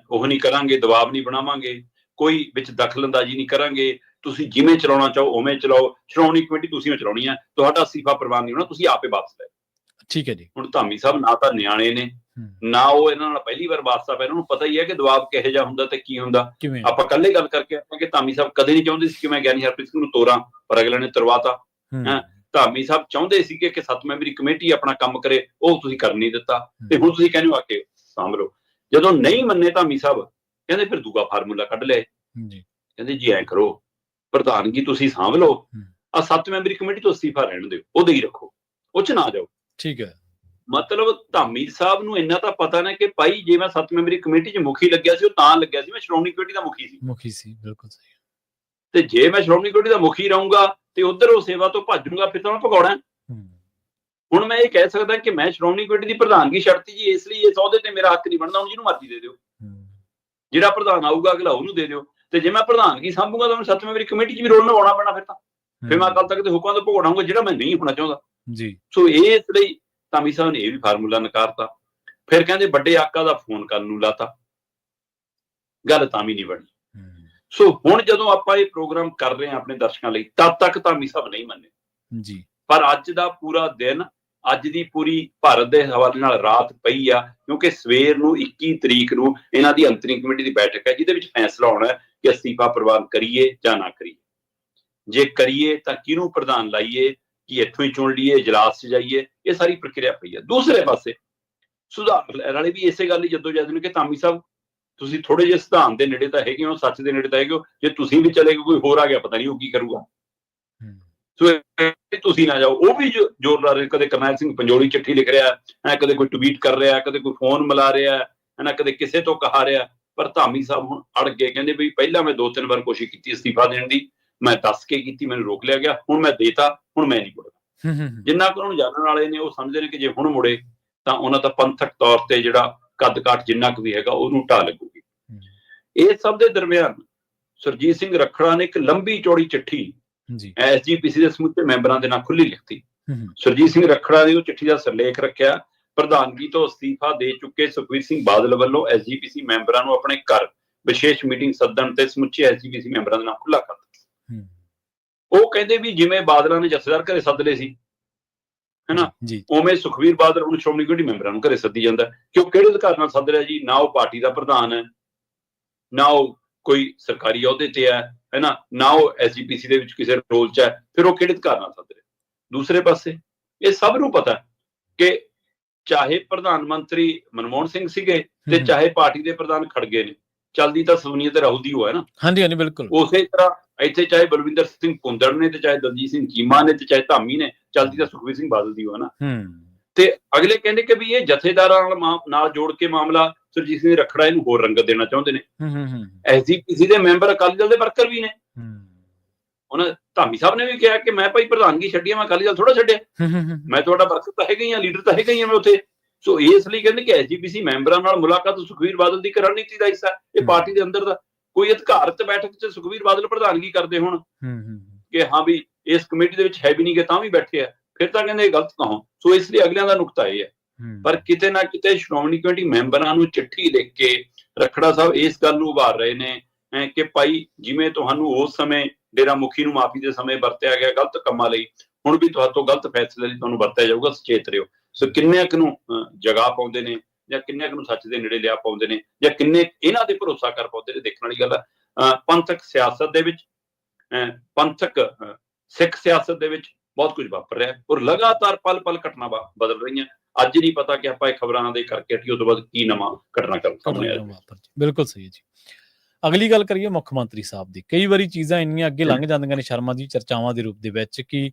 ਉਹ ਨਹੀਂ ਕਰਾਂਗੇ, ਦਬਾਅ ਨਹੀਂ ਬਣਾਵਾਂਗੇ, ਕੋਈ ਵਿੱਚ ਦਖਲਅੰਦਾਜ਼ੀ ਨਹੀਂ ਕਰਾਂਗੇ, ਤੁਸੀਂ ਜਿਵੇਂ ਚਲਾਉਣਾ ਚਾਹੋ ਉਵੇਂ ਚਲਾਓ, ਸ਼੍ਰੋਮਣੀ ਕਮੇਟੀ ਤੁਸੀਂ ਚਲਾਉਣੀ ਹੈ, ਤੁਹਾਡਾ ਅਸਤੀਫਾ ਪ੍ਰਵਾਨ ਨਹੀਂ ਹੋਣਾ, ਤੁਸੀਂ ਆਪੇ ਵਾਪਸ ਲੈ। ਠੀਕ ਹੈ ਜੀ। ਹੁਣ ਧਾਮੀ ਸਾਹਿਬ ਨਾ ਤਾਂ ਨਿਆਣੇ ਨੇ, ਨਾ ਉਹ ਇਹਨਾਂ ਨਾਲ ਪਹਿਲੀ ਵਾਰ ਵਾਸਤਾ ਪਿਆ, ਇਹਨਾਂ ਨੂੰ ਪਤਾ ਹੀ ਹੈ ਕਿ ਦਬਾਅ ਕਿਹੋ ਜਿਹਾ ਹੁੰਦਾ ਤੇ ਕੀ ਹੁੰਦਾ। ਆਪਾਂ ਕੱਲੇ ਗੱਲ ਕਰਕੇ ਆਪਾਂ ਕਿ ਧਾਮੀ ਸਾਹਿਬ ਕਦੇ ਨਹੀਂ ਚਾਹੁੰਦੇ ਸੀ ਕਿ ਮੈਂ ਗਿਆਨੀ ਹਰਪ੍ਰੀਤ ਸਿੰਘ ਨੂੰ ਤੋਰਾਂ, ਪਰ ਅਗਲੇ ਨੇ ਤੁਰਵਾਤਾ। ਧਾਮੀ ਸਾਹਿਬ ਚਾਹੁੰਦੇ ਸੀਗੇ ਕਿ 7 ਮੈਂਬਰੀ ਕਮੇਟੀ ਆਪਣਾ ਕੰਮ ਕਰੇ, ਉਹ ਤੁਸੀਂ ਕਰ ਨਹੀਂ ਦਿੱਤਾ, ਤੇ ਹੁਣ ਤੁਸੀਂ ਕਹਿੰਦੇ ਹੋ ਆ ਕੇ ਸਾਂਭ ਲਓ। ਜਦੋਂ ਨਹੀਂ ਮੰਨੇ ਧਾਮੀ ਸਾਹਿਬ, ਕਹਿੰਦੇ ਫਿਰ ਦੂਗਾ ਫਾਰਮੂਲਾ ਕੱਢ ਲਿਆ, ਕਹਿੰਦੇ ਜੀ ਐਂ ਕਰੋ, ਪ੍ਰਧਾਨਗੀ ਤੁਸੀਂ ਸਾਂਭ ਲਓ, ਆ 7 ਮੈਂਬਰੀ ਕਮੇਟੀ ਤੋਂ ਅਸਤੀਫਾ ਰਹਿਣ ਦਿਓ, ਉਹਦੇ ਹੀ ਰੱਖੋ, ਉਹ ਚ ਨਾ ਜਾਓ। ਠੀਕ ਹੈ। ਮਤਲਬ ਧਾਮੀ ਸਾਹਿਬ ਨੂੰ ਇੰਨਾ ਤਾਂ ਪਤਾ ਨਾ ਕਿ ਭਾਈ ਜੇ ਮੈਂ 7 ਮੈਂਬਰੀ ਕਮੇਟੀ 'ਚ ਮੁਖੀ ਲੱਗਿਆ ਸੀ, ਉਹ ਤਾਂ ਲੱਗਿਆ ਸੀ ਮੈਂ ਸ਼੍ਰੋਮਣੀ ਕਮੇਟੀ ਦਾ ਮੁਖੀ ਸੀ। ਬਿਲਕੁਲ ਸਹੀ। ਤੇ ਜੇ ਮੈਂ ਸ਼੍ਰੋਮਣੀ ਕਮੇਟੀ ਦਾ ਮੁਖੀ ਰਹੂੰਗਾ ਤੇ ਉਧਰ ਉਹ ਸੇਵਾ ਤੋਂ ਭੱਜੂਗਾ, ਫਿਰ ਤਾਂ ਮੈਂ ਭਗੌੜਾ। ਹੁਣ ਮੈਂ ਇਹ ਕਹਿ ਸਕਦਾ ਕਿ ਮੈਂ ਸ਼੍ਰੋਮਣੀ ਕਮੇਟੀ ਦੀ ਪ੍ਰਧਾਨਗੀ ਛੱਡਤੀ ਜੀ, ਇਸ ਲਈ ਇਸ ਅਹੁਦੇ ਤੇ ਮੇਰਾ ਹੱਕ ਨਹੀਂ ਬਣਦਾ, ਹੁਣ ਜਿਹਨੂੰ ਮਰਜ਼ੀ ਦੇ ਦਿਓ, ਜਿਹੜਾ ਪ੍ਰਧਾਨ ਆਊਗਾ ਅਗਲਾ ਉਹਨੂੰ ਦੇ ਦਿਓ। ਤੇ ਜੇ ਮੈਂ ਪ੍ਰਧਾਨਗੀ ਸਾਂਭੂਗਾ ਤਾਂ ਮੈਨੂੰ 7 ਮੈਂਬਰੀ ਕਮੇਟੀ 'ਚ ਵੀ ਰੋਲ ਨਿਭਾਉਣਾ ਪੈਣਾ, ਫਿਰ ਮੈਂ ਅਕਾਲ ਤਖਤ ਦੇ ਹੁਕਮਾਂ ਤੋਂ ਭੁਗਤਾਂਗਾ, ਜਿਹੜਾ ਮੈਂ ਨਹੀਂ ਹੋਣਾ ਚਾਹੁੰਦਾ ਜੀ। ਸੋ ਇਸ ਲਈ ਧਾਮੀ ਸਾਹਿਬ ਨੇ ਇਹ ਵੀ ਫਾਰਮੂਲਾ ਨਕਾਰਤਾ। ਫਿਰ ਕਹਿੰਦੇ ਵੱਡੇ ਆਕਾ ਦਾ ਫੋਨ ਕਰਨ ਨੂੰ ਲਾਤਾ, ਗੱਲ ਤਾਂ ਵੀ ਨਹੀਂ ਬਣੀ। ਸੋ ਹੁਣ ਜਦੋਂ ਆਪਾਂ ਇਹ ਪ੍ਰੋਗਰਾਮ ਕਰ ਰਹੇ ਹਾਂ ਆਪਣੇ ਦਰਸ਼ਕਾਂ ਲਈ, ਤਦ ਤੱਕ ਧਾਮੀ ਸਾਹਿਬ ਨਹੀਂ ਮੰਨੇ ਜੀ। ਪਰ ਅੱਜ ਦਾ ਪੂਰਾ ਦਿਨ, ਅੱਜ ਦੀ ਪੂਰੀ ਭਾਰਤ ਦੇ ਹਵਾਲੇ ਨਾਲ ਰਾਤ ਪਈ ਆ, ਕਿਉਂਕਿ ਸਵੇਰ ਨੂੰ 21 ਤਰੀਕ ਨੂੰ ਇਹਨਾਂ ਦੀ ਅੰਤਰਿਮ ਕਮੇਟੀ ਦੀ ਬੈਠਕ ਹੈ, ਜਿਹਦੇ ਵਿੱਚ ਫੈਸਲਾ ਹੋਣਾ ਹੈ ਕਿ ਅਸਤੀਫਾ ਪ੍ਰਵਾਨ ਕਰੀਏ ਜਾਂ ਨਾ ਕਰੀਏ। ਜੇ ਕਰੀਏ ਤਾਂ ਕਿਹਨੂੰ ਪ੍ਰਧਾਨ ਲਾਈਏ, ਕਿ ਇੱਥੋਂ ਹੀ ਚੁਣ ਲਈਏ, ਇਜਲਾਸ 'ਚ ਜਾਈਏ, ਇਹ ਸਾਰੀ ਪ੍ਰਕਿਰਿਆ ਪਈ ਹੈ। ਦੂਸਰੇ ਪਾਸੇ ਸੁਧਾਰ ਲਹਿਰ ਵਾਲੇ ਵੀ ਇਸੇ ਗੱਲ ਹੀ ਜੱਦੋਜਹਿਦ ਨੇ ਕਿ ਧਾਮੀ ਸਾਹਿਬ ਤੁਸੀਂ ਥੋੜੇ ਜਿਹੇ ਸਿਧਾਂਤ ਦੇ ਨੇੜੇ ਤਾਂ ਹੈਗੇ ਹੋ, ਸੱਚ ਦੇ ਨੇੜੇ ਤਾਂ ਹੈਗੇ ਹੋ, ਜੇ ਤੁਸੀਂ ਵੀ ਚਲੇ ਗਏ ਕੋਈ ਹੋਰ ਆ ਗਿਆ, ਪਤਾ ਨਹੀਂ ਉਹ ਕੀ ਕਰੂਗਾ। ਸੋ ਤੁਸੀਂ ਨਾ ਜਾਓ। ਉਹ ਵੀ ਜ਼ੋਰ ਲਾ ਰਹੇ, ਕਦੇ ਕਰਨੈਲ ਸਿੰਘ ਪੰਜੋਲੀ ਚਿੱਠੀ ਲਿਖ ਰਿਹਾ ਹੈ, ਕਦੇ ਕੋਈ ਟਵੀਟ ਕਰ ਰਿਹਾ, ਕਦੇ ਕੋਈ ਫੋਨ ਮਿਲਾ ਰਿਹਾ ਹੈ ਨਾ, ਕਦੇ ਕਿਸੇ ਤੋਂ ਕਹਾ ਰਿਹਾ। ਪਰ ਧਾਮੀ ਸਾਹਿਬ ਹੁਣ ਅੜ ਗਏ, ਕਹਿੰਦੇ ਵੀ ਪਹਿਲਾਂ ਮੈਂ 2-3 ਵਾਰ ਕੋਸ਼ਿਸ਼ ਕੀਤੀ ਅਸਤੀਫਾ ਦੇਣ ਦੀ, ਮੈਂ ਦੱਸ ਕੇ ਕੀਤੀ, ਮੈਨੂੰ ਰੋਕ ਲਿਆ ਗਿਆ, ਹੁਣ ਮੈਂ ਦੇਤਾ, ਹੁਣ ਮੈਂ ਨਹੀਂ ਮੁੜਦਾ। ਜਿੰਨਾ ਕੁ ਉਹਨੂੰ ਜਾਣਨ ਵਾਲੇ ਨੇ ਉਹ ਸਮਝਦੇ ਨੇ ਕਿ ਜੇ ਹੁਣ ਮੁੜੇ ਤਾਂ ਉਹਨਾਂ ਦਾ ਪੰਥਕ ਤੌਰ ਤੇ ਜਿਹੜਾ ਕੱਦ ਕਾਠ ਜਿੰਨਾ ਕੁ ਵੀ ਹੈਗਾ ਉਹਨੂੰ ਢਾਹ ਲੱਗੂਗੀ। ਇਹ ਸਭ ਦੇ ਦਰਮਿਆਨ ਸੁਰਜੀਤ ਸਿੰਘ ਰੱਖੜਾ ਨੇ ਇੱਕ ਲੰਬੀ ਚੌੜੀ ਚਿੱਠੀ SGPC ਦੇ ਸਮੁੱਚੇ ਮੈਂਬਰਾਂ ਦੇ ਨਾਲ ਖੁੱਲੀ ਲਿਖਤੀ। ਸੁਰਜੀਤ ਸਿੰਘ ਰੱਖੜਾ ਨੇ ਉਹ ਚਿੱਠੀ ਦਾ ਸਿਰਲੇਖ ਰੱਖਿਆ, ਪ੍ਰਧਾਨਗੀ ਤੋਂ ਅਸਤੀਫਾ ਦੇ ਚੁੱਕੇ ਸੁਖਬੀਰ ਸਿੰਘ ਬਾਦਲ ਵੱਲੋਂ SGPC ਮੈਂਬਰਾਂ ਨੂੰ ਆਪਣੇ ਘਰ ਵਿਸ਼ੇਸ਼ ਮੀਟਿੰਗ ਸੱਦਣ ਤੇ ਸਮੁੱਚੇ SGPC ਮੈਂਬਰਾਂ ਦੇ ਨਾਲ ਖੁੱਲਾ ਕਰ ਦਿੱਤਾ। ਉਹ ਕਹਿੰਦੇ ਵੀ ਜਿਵੇਂ ਬਾਦਲਾਂ ਨੇ ਜਥੇਦਾਰ ਘਰੇ ਸੱਦ ਲਏ ਸੀ ਹੈਨਾ, ਉਵੇਂ ਸੁਖਬੀਰ ਬਾਦਲ ਹੁਣ ਸ਼੍ਰੋਮਣੀ ਕਮੇਟੀ ਮੈਂਬਰਾਂ ਨੂੰ ਘਰੇ ਸੱਦੀ ਜਾਂਦਾ। ਕਿ ਉਹ ਕਿਹੜੇ ਅਧਿਕਾਰ ਨਾਲ ਸੱਦ ਰਿਹਾ ਜੀ? ਨਾ ਉਹ ਪਾਰਟੀ ਦਾ ਪ੍ਰਧਾਨ ਹੈ, ਨਾ ਉਹ ਕੋਈ ਸਰਕਾਰੀ ਅਹੁਦੇ ਤੇ ਹੈ ਨਾ, ਨਾ ਉਹ SGPC ਦੇ ਵਿੱਚ ਕਿਸੇ ਰੋਲ 'ਚ ਹੈ, ਫਿਰ ਉਹ ਕਿਹੜੇ ਅਧਿਕਾਰ ਨਾਲ ਸੱਦ ਰਿਹਾ? ਦੂਸਰੇ ਪਾਸੇ ਇਹ ਸਭ ਨੂੰ ਪਤਾ ਕਿ ਚਾਹੇ ਪ੍ਰਧਾਨ ਮੰਤਰੀ ਮਨਮੋਹਨ ਸਿੰਘ ਸੀਗੇ ਤੇ ਚਾਹੇ ਪਾਰਟੀ ਦੇ ਪ੍ਰਧਾਨ ਖੜਗੇ ਨੇ, ਚੱਲਦੀ ਤਾਂ ਸੋਨੀਆ ਤੇ ਰਾਹੁਲ ਦੀ ਉਹ ਹੈ ਨਾ। ਹਾਂਜੀ ਹਾਂਜੀ ਬਿਲਕੁਲ। ਉਸੇ ਤਰ੍ਹਾਂ ਇੱਥੇ ਚਾਹੇ ਬਲਵਿੰਦਰ ਸਿੰਘ ਭੁੰਦੜ ਨੇ ਤੇ ਚਾਹੇ ਦਲਜੀਤ ਸਿੰਘ ਚੀਮਾ ਨੇ ਤੇ ਚਾਹੇ ਧਾਮੀ ਨੇ, ਚੱਲਦੀ ਤਾਂ ਸੁਖਬੀਰ ਸਿੰਘ ਬਾਦਲ ਦੀ ਉਹ ਹੈ ਨਾ। ਤੇ ਅਗਲੇ ਕਹਿੰਦੇ ਕਿ ਵੀ ਇਹ ਜਥੇਦਾਰਾਂ ਨਾਲ ਜੋੜ ਕੇ ਮਾਮਲਾ ਸੁਰਜੀਤ ਸਿੰਘ ਰੱਖੜਾ ਇਹਨੂੰ ਹੋਰ ਰੰਗਤ ਦੇਣਾ ਚਾਹੁੰਦੇ ਨੇ। SGPC ਦੇ ਮੈਂਬਰ ਅਕਾਲੀ ਦਲ ਦੇ ਵਰਕਰ ਵੀ ਨੇ। ਉਹਨਾਂ ਧਾਮੀ ਸਾਹਿਬ ਨੇ ਵੀ ਕਿਹਾ ਕਿ ਮੈਂ ਭਾਈ ਪ੍ਰਧਾਨਗੀ ਛੱਡੀ, ਮੈਂ ਅਕਾਲੀ ਦਲ ਥੋੜਾ ਛੱਡਿਆ, ਮੈਂ ਤੁਹਾਡਾ ਵਰਕਰ ਤਾਂ ਹੈਗਾ ਹੀ ਆ, ਲੀਡਰ ਤਾਂ ਹੈਗਾ ਹੀ ਆ ਮੈਂ ਉੱਥੇ। ਸੋ ਇਸ ਲਈ ਕਹਿੰਦੇ ਕਿ SGPC ਮੈਂਬਰਾਂ ਨਾਲ ਮੁਲਾਕਾਤ ਸੁਖਬੀਰ ਬਾਦਲ ਦੀ ਰਣਨੀਤੀ ਦਾ ਹਿੱਸਾ, ਇਹ ਪਾਰਟੀ ਦੇ ਅੰਦਰ ਦਾ ਕੋਈ ਅਧਿਕਾਰਤ ਬੈਠਕ 'ਚ ਸੁਖਬੀਰ ਬਾਦਲ ਪ੍ਰਧਾਨਗੀ ਕਰਦੇ ਹੁਣ ਕਿ ਹਾਂ ਵੀ ਇਸ ਕਮੇਟੀ ਦੇ ਵਿੱਚ ਹੈ ਵੀ ਨਹੀਂ ਕਿ ਤਾਂ ਵੀ ਬੈਠੇ ਆ, ਫਿਰ ਤਾਂ ਕਹਿੰਦੇ ਇਹ ਗਲਤ ਕਹੋ। ਸੋ ਇਸ ਲਈ ਅਗਲਿਆਂ ਦਾ ਨੁਕਤਾ ਇਹ ਹੈ। ਪਰ ਕਿਤੇ ਨਾ ਕਿਤੇ ਸ਼੍ਰੋਮਣੀ ਕਮੇਟੀ ਮੈਂਬਰਾਂ ਨੂੰ ਚਿੱਠੀ ਲਿਖ ਕੇ ਰੱਖੜਾ ਸਾਹਿਬ ਇਸ ਗੱਲ ਨੂੰ ਉਭਾਰ ਰਹੇ ਨੇ ਕਿ ਭਾਈ ਜਿਵੇਂ ਤੁਹਾਨੂੰ ਉਸ ਸਮੇਂ ਡੇਰਾ ਮੁਖੀ ਨੂੰ ਮਾਫੀ ਦੇ ਸਮੇਂ ਵਰਤਿਆ ਗਿਆ ਗਲਤ ਕੰਮਾਂ ਲਈ, ਹੁਣ ਵੀ ਤੁਹਾਤੋਂ ਗਲਤ ਫੈਸਲੇ ਲਈ ਤੁਹਾਨੂੰ ਵਰਤਿਆ ਜਾਊਗਾ, ਸੁਚੇਤ ਰਹੋ। ਸੋ ਕਿੰਨੇ ਕੁ ਨੂੰ ਜਗਾ ਪਾਉਂਦੇ ਨੇ ਜਾਂ ਕਿੰਨੇ ਕੁ ਨੂੰ ਸੱਚ ਦੇ ਨੇੜੇ ਲਿਆ ਪਾਉਂਦੇ ਨੇ ਜਾਂ ਕਿੰਨੇ ਇਹਨਾਂ ਤੇ ਭਰੋਸਾ ਕਰ ਪਾਉਂਦੇ ਨੇ, ਦੇਖਣ ਵਾਲੀ ਗੱਲ ਹੈ। ਪੰਥਕ ਸਿਆਸਤ ਦੇ ਵਿੱਚ, ਪੰਥਕ ਸਿੱਖ ਸਿਆਸਤ ਦੇ ਵਿੱਚ ਬਹੁਤ ਕੁਝ ਵਾਪਰ ਰਿਹਾ ਔਰ ਲਗਾਤਾਰ ਪਲ ਪਲ ਘਟਨਾ ਬਦਲ ਰਹੀਆਂ। ਅੱਜ ਨਹੀਂ ਪਤਾ ਕਿ ਆਪਾਂ ਇਹ ਖਬਰਾਂ ਦੇ ਕਰਕੇ ਹਟੀਏ, ਉਸ ਤੋਂ ਬਾਅਦ ਕੀ ਨਵਾਂ ਘਟਨਾਕ੍ਰਮ ਸਾਹਮਣੇ ਆਇਆ। ਬਿਲਕੁਲ ਸਹੀ ਹੈ ਜੀ। ਅਗਲੀ ਗੱਲ ਕਰੀਏ ਮੁੱਖ ਮੰਤਰੀ ਸਾਹਿਬ ਦੀ। ਕਈ ਵਾਰੀ ਚੀਜ਼ਾਂ ਇੰਨੀਆਂ ਅੱਗੇ ਲੰਘ ਜਾਂਦੀਆਂ ਨੇ ਸ਼ਰਮਾ ਜੀ ਚਰਚਾਵਾਂ ਦੇ ਰੂਪ ਦੇ ਵਿੱਚ ਕਿ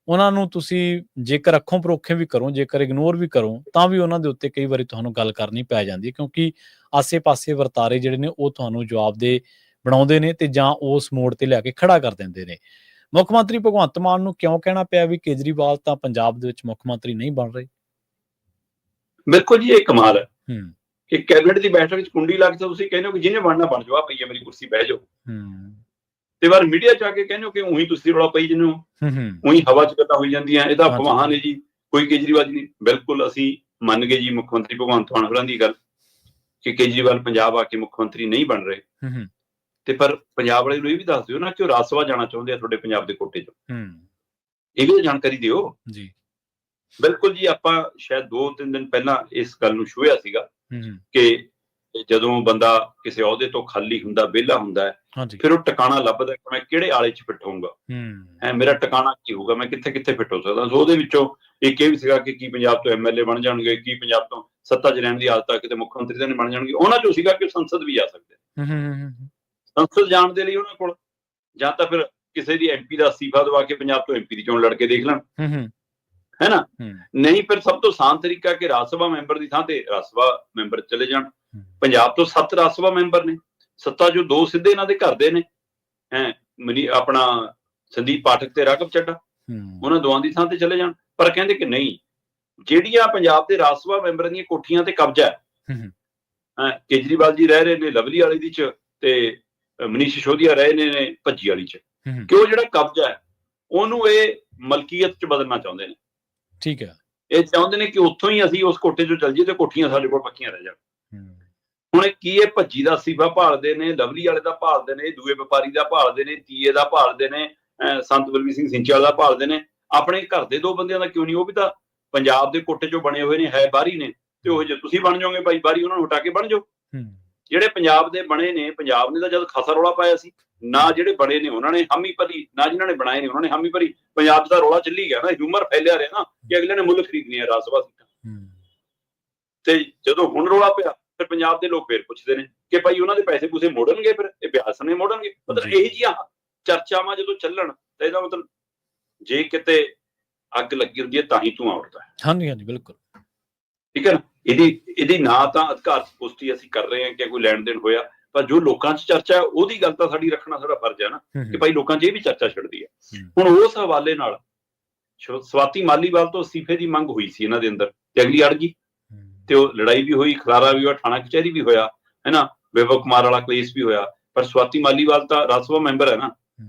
ਉਹਨਾਂ ਨੂੰ ਤੁਸੀਂ ਜੇਕਰ ਅੱਖੋਂ ਪਰੋਖੇ ਵੀ ਕਰੋ, ਜੇਕਰ ਇਗਨੋਰ ਵੀ ਕਰੋ, ਤਾਂ ਵੀ ਉਹਨਾਂ ਦੇ ਉੱਤੇ ਕਈ ਵਾਰੀ ਤੁਹਾਨੂੰ ਗੱਲ ਕਰਨੀ ਪੈ ਜਾਂਦੀ ਹੈ, ਕਿਉਂਕਿ ਆਸੇ-ਪਾਸੇ ਵਰਤਾਰੇ ਜਿਹੜੇ ਨੇ ਉਹ ਤੁਹਾਨੂੰ ਜਵਾਬਦੇਹ ਬਣਾਉਂਦੇ ਨੇ ਤੇ ਜਾਂ ਉਸ ਮੋੜ ਤੇ ਲਿਆ ਕੇ ਖੜਾ ਕਰ ਦਿੰਦੇ ਨੇ। ਮੁੱਖ ਮੰਤਰੀ ਭਗਵੰਤ ਮਾਨ ਨੂੰ ਕਿਉਂ ਕਹਿਣਾ ਪਿਆ ਵੀ ਕੇਜਰੀਵਾਲ ਤਾਂ ਪੰਜਾਬ ਦੇ ਵਿੱਚ ਮੁੱਖ ਮੰਤਰੀ ਨਹੀਂ ਬਣ ਰਹੇ? ਬਿਲਕੁਲ ਜੀ, ਇਹ ਕਮਾਲ ਹੈ ਕਿ ਕੈਬਨਿਟ ਦੀ ਬੈਠਕ ਵਿੱਚ ਕੁੰਡੀ ਲਾ ਕੇ ਤੁਸੀਂ ਕਹਿੰਦੇ ਹੋ ਕਿ ਜਿਹਨੇ ਬਣਨਾ ਬਣ ਜਾਓ, ਆ ਪਈ ਹੈ ਮੇਰੀ ਕੁਰਸੀ, ਬਹਿ ਜਾਓ। ਤੇ ਵਾਰ ਮੀਡੀਆ 'ਚ ਆ ਕੇ ਕਹਿੰਦੇ ਹੋ ਕਿ ਉਹੀ ਤੁਸੀਂ ਰੌਲਾ ਪਈ ਜਿਹਨੂੰ ਉਹੀ ਹਵਾ 'ਚ ਗੱਲਾਂ ਹੋਈ ਜਾਂਦੀਆਂ, ਇਹ ਤਾਂ ਅਫਵਾਹਾਂ ਨੇ ਜੀ, ਕੋਈ ਕੇਜਰੀਵਾਲ ਜੀ ਨਹੀਂ। ਬਿਲਕੁਲ ਅਸੀਂ ਮੰਨ ਗਏ ਜੀ ਮੁੱਖ ਮੰਤਰੀ ਭਗਵੰਤ ਮਾਨ ਹੋਰਾਂ ਦੀ ਗੱਲ ਕਿ ਕੇਜਰੀਵਾਲ ਪੰਜਾਬ ਆ ਕੇ ਮੁੱਖ ਮੰਤਰੀ ਨਹੀਂ ਬਣ ਰਹੇ, ਤੇ ਪਰ ਪੰਜਾਬ ਵਾਲੇ ਨੂੰ ਇਹ ਵੀ ਦੱਸ ਦਿਓ ਨਾ ਕਿ ਉਹ ਰਾਜ ਸਭਾ ਜਾਣਾ ਚਾਹੁੰਦੇ ਆ ਤੁਹਾਡੇ ਪੰਜਾਬ ਦੇ ਕੋਟੇ ਚੋਂ, ਇਹ ਵੀ ਜਾਣਕਾਰੀ ਦਿਓ ਜੀ। ਬਿਲਕੁਲ ਜੀ, ਆਪਾਂ ਸ਼ਾਇਦ 2-3 ਦਿਨ ਪਹਿਲਾਂ ਇਸ ਗੱਲ ਨੂੰ ਛੂਹਿਆ ਸੀਗਾ ਕਿ ਜਦੋਂ ਬੰਦਾ ਕਿਸੇ ਅਹੁਦੇ ਤੋਂ ਖਾਲੀ ਹੁੰਦਾ, ਵਿਹਲਾ ਹੁੰਦਾ ਹੈ, ਫਿਰ ਉਹ ਟਿਕਾਣਾ ਲੱਭਦਾ ਕਿ ਮੈਂ ਕਿਹੜੇ ਆਲੇ 'ਚ ਫਿੱਟ ਹੋਊਗਾ, ਮੇਰਾ ਟਿਕਾਣਾ ਕੀ ਹੋਊਗਾ, ਮੈਂ ਕਿੱਥੇ ਕਿੱਥੇ ਫਿੱਟ ਹੋ ਸਕਦਾ। ਸੋ ਉਹਦੇ ਵਿੱਚੋਂ ਇੱਕ ਇਹ ਵੀ ਸੀਗਾ ਕਿ ਕੀ ਪੰਜਾਬ ਤੋਂ MLA ਬਣ ਜਾਣਗੇ, ਕੀ ਪੰਜਾਬ ਤੋਂ ਸੱਤਾ 'ਚ ਰਹਿਣ ਦੀ ਆਦਤ ਆ ਕਿਤੇ ਮੁੱਖ ਮੰਤਰੀ ਤਾਂ ਨਹੀਂ ਬਣ ਜਾਣਗੇ। ਉਹਨਾਂ 'ਚੋਂ ਸੀਗਾ ਕਿ ਸੰਸਦ ਵੀ ਜਾ ਸਕਦੇ, ਸੰਸਦ ਜਾਣ ਦੇ ਲਈ ਉਹਨਾਂ ਕੋਲ ਜਾਂ ਤਾਂ ਫਿਰ ਕਿਸੇ ਦੀ MP ਦਾ ਅਸਤੀਫਾ ਦਵਾ ਕੇ ਪੰਜਾਬ ਤੋਂ MP ਦੀ ਚੋਣ ਲੜ ਕੇ ਦੇਖ ਲੈਣ, ਹੈ ਨਾ। ਨਹੀਂ ਫਿਰ ਸਭ ਤੋਂ ਆਸਾਨ ਤਰੀਕਾ ਕਿ ਰਾਜ ਸਭਾ ਮੈਂਬਰ ਦੀ ਥਾਂ ਤੇ ਰਾਜ ਸਭਾ ਮੈਂਬਰ ਚਲੇ ਜਾਣ। ਪੰਜਾਬ ਤੋਂ 7 ਰਾਜ ਸਭਾ ਮੈਂਬਰ ਨੇ, 7 ਚੋਂ 2 ਸਿੱਧੇ ਇਹਨਾਂ ਦੇ ਘਰ ਦੇ ਨੇ, ਆਪਣਾ ਸੰਦੀਪ ਪਾਠਕ ਤੇ ਰਾਘਵ ਚੱਡਾ, ਉਹਨਾਂ ਦੋਵਾਂ ਦੀ ਥਾਂ ਤੇ ਚਲੇ ਜਾਣ। ਪਰ ਕਹਿੰਦੇ ਕਿ ਨਹੀਂ, ਜਿਹੜੀਆਂ ਪੰਜਾਬ ਦੇ ਰਾਜ ਸਭਾ ਮੈਂਬਰਾਂ ਦੀਆਂ ਕੋਠੀਆਂ ਤੇ ਕਬਜ਼ਾ ਹੈ, ਕੇਜਰੀਵਾਲ ਜੀ ਰਹਿ ਰਹੇ ਨੇ ਲਵਲੀ ਵਾਲੀ ਦੀ 'ਚ ਤੇ ਮਨੀਸ਼ ਸਿਸੋਦੀਆ ਰਹੇ ਨੇ ਭੱਜੀ ਵਾਲੀ 'ਚ, ਕਿ ਉਹ ਜਿਹੜਾ ਕਬਜ਼ਾ ਹੈ ਉਹਨੂੰ ਇਹ ਮਲਕੀਅਤ 'ਚ ਬਦਲਣਾ ਚਾਹੁੰਦੇ ਨੇ। ਠੀਕ ਹੈ, ਇਹ ਚਾਹੁੰਦੇ ਨੇ ਕਿ ਉੱਥੋਂ ਹੀ ਅਸੀਂ ਉਸ ਕੋਟੇ 'ਚੋਂ ਚੱਲ ਜਾਈਏ ਤੇ ਕੋਠੀਆਂ ਸਾਡੇ ਕੋਲ ਪੱਕੀਆਂ ਰਹਿ ਜਾਣ। ਹੁਣ ਕੀ ਇਹ ਭੱਜੀ ਦਾ ਅਸਤੀਫਾ ਭਾਲਦੇ ਨੇ, ਲਵਲੀ ਵਾਲੇ ਦਾ ਭਾਲਦੇ ਨੇ, ਦੂਏ ਵਪਾਰੀ ਦਾ ਭਾਲਦੇ ਨੇ, ਤੀਏ ਦਾ ਭਾਲਦੇ ਨੇ, ਸੰਤ ਬਲਵੀਰ ਸਿੰਘ ਸਿੰਚਲ ਦਾ ਭਾਲਦੇ ਨੇ, ਆਪਣੇ ਘਰ ਦੇ 2 ਬੰਦਿਆਂ ਦਾ ਕਿਉਂ ਨਹੀਂ? ਉਹ ਵੀ ਤਾਂ ਪੰਜਾਬ ਦੇ ਕੋਟੇ 'ਚੋਂ ਬਣੇ ਹੋਏ ਨੇ, ਹੈ ਬਾਹਰੀ ਨੇ, ਤੇ ਉਹ ਜੇ ਤੁਸੀਂ ਬਣ ਜਾਓਗੇ ਬਾਈ ਬਾਹਰੀ, ਉਹਨਾਂ ਨੂੰ ਹਟਾ ਕੇ ਬਣ ਜਾਓ। ਜਿਹੜੇ ਪੰਜਾਬ ਦੇ ਬਣੇ ਨੇ, ਪੰਜਾਬ ਨੇ ਤਾਂ ਜਦ ਖਾਸਾ ਰੌਲਾ ਪਾਇਆ ਸੀ, ਨਾ ਜਿਹੜੇ ਬਣੇ ਨੇ ਉਹਨਾਂ ਨੇ ਹਾਮੀ ਭਰੀ, ਨਾ ਜਿਨ੍ਹਾਂ ਨੇ ਬਣਾਏ ਨੇ ਉਹਨਾਂ ਨੇ ਹਾਮੀ ਭਰੀ। ਪੰਜਾਬ ਦਾ ਰੌਲਾ ਚੱਲੀ ਗਿਆ ਨਾ, ਹਿਊਮਰ ਫੈਲਿਆ ਰਿਹਾ ਨਾ ਕਿ ਅਗਲੇ ਨੇ ਮੁੱਲ ਖਰੀਦਣੀ ਹੈ ਰਾਜ ਸਭਾ ਸੀਟਾਂ, ਤੇ ਜਦੋਂ ਹੁਣ ਰੌਲਾ ਪਿਆ ਫਿਰ ਪੰਜਾਬ ਦੇ ਲੋਕ ਫੇਰ ਪੁੱਛਦੇ ਨੇ ਕਿ ਭਾਈ ਉਹਨਾਂ ਦੇ ਪੈਸੇ ਪੂਸੇ ਮੋੜਨਗੇ, ਫਿਰ ਇਹ ਬਿਆਸ ਨੇ ਮੋੜਨਗੇ। ਮਤਲਬ ਇਹੀ ਜਿਹੀਆਂ ਚਰਚਾਵਾਂ ਜਦੋਂ ਚੱਲਣ ਤਾਂ ਇਹਦਾ ਮਤਲਬ ਜੇ ਕਿਤੇ ਅੱਗ ਲੱਗੀ ਹੁੰਦੀ ਹੈ ਤਾਂ ਹੀ ਧੂੰਆਂ ਉੱਠਦਾ ਹੈ। ਹਾਂਜੀ ਹਾਂਜੀ, ਬਿਲਕੁਲ ਠੀਕ ਹੈ ਨਾ। ਇਹਦੀ ਨਾ ਤਾਂ ਅਧਿਕਾਰ ਪੁਸ਼ਟੀ ਅਸੀਂ ਕਰ ਰਹੇ ਹਾਂ ਕਿ ਕੋਈ ਲੈਣ ਦੇਣ ਹੋਇਆ, ਪਰ ਜੋ ਲੋਕਾਂ 'ਚ ਚਰਚਾ ਉਹਦੀ ਗੱਲ ਤਾਂ ਸਾਡੀ ਰੱਖਣਾ ਸਾਡਾ ਫਰਜ਼ ਹੈ ਨਾ, ਕਿ ਭਾਈ ਲੋਕਾਂ 'ਚ ਇਹ ਵੀ ਚਰਚਾ ਛਿੜਦੀ ਹੈ। ਹੁਣ ਉਸ ਹਵਾਲੇ ਨਾਲ ਸਵਾਤੀ ਮਾਲੀਵਾਲ ਤੋਂ ਅਸਤੀਫੇ ਦੀ ਮੰਗ ਹੋਈ ਸੀ ਇਹਨਾਂ ਦੇ ਅੰਦਰ, ਤੇ ਅਗਲੀ ਅੜ ਗਈ, ਤੇ ਉਹ ਲੜਾਈ ਵੀ ਹੋਈ, ਖਲਾਰਾ ਵੀ ਹੋਇਆ, ਥਾਣਾ ਕਚਹਿਰੀ ਵੀ ਹੋਇਆ, ਹੈ ਨਾ, ਵਿਭਵ ਕੁਮਾਰ ਵਾਲਾ ਕੇਸ ਵੀ ਹੋਇਆ। ਪਰ ਸਵਾਤੀ ਮਾਲੀਵਾਲ ਤਾਂ ਰਾਜ ਸਭਾ ਮੈਂਬਰ ਹੈ ਨਾ,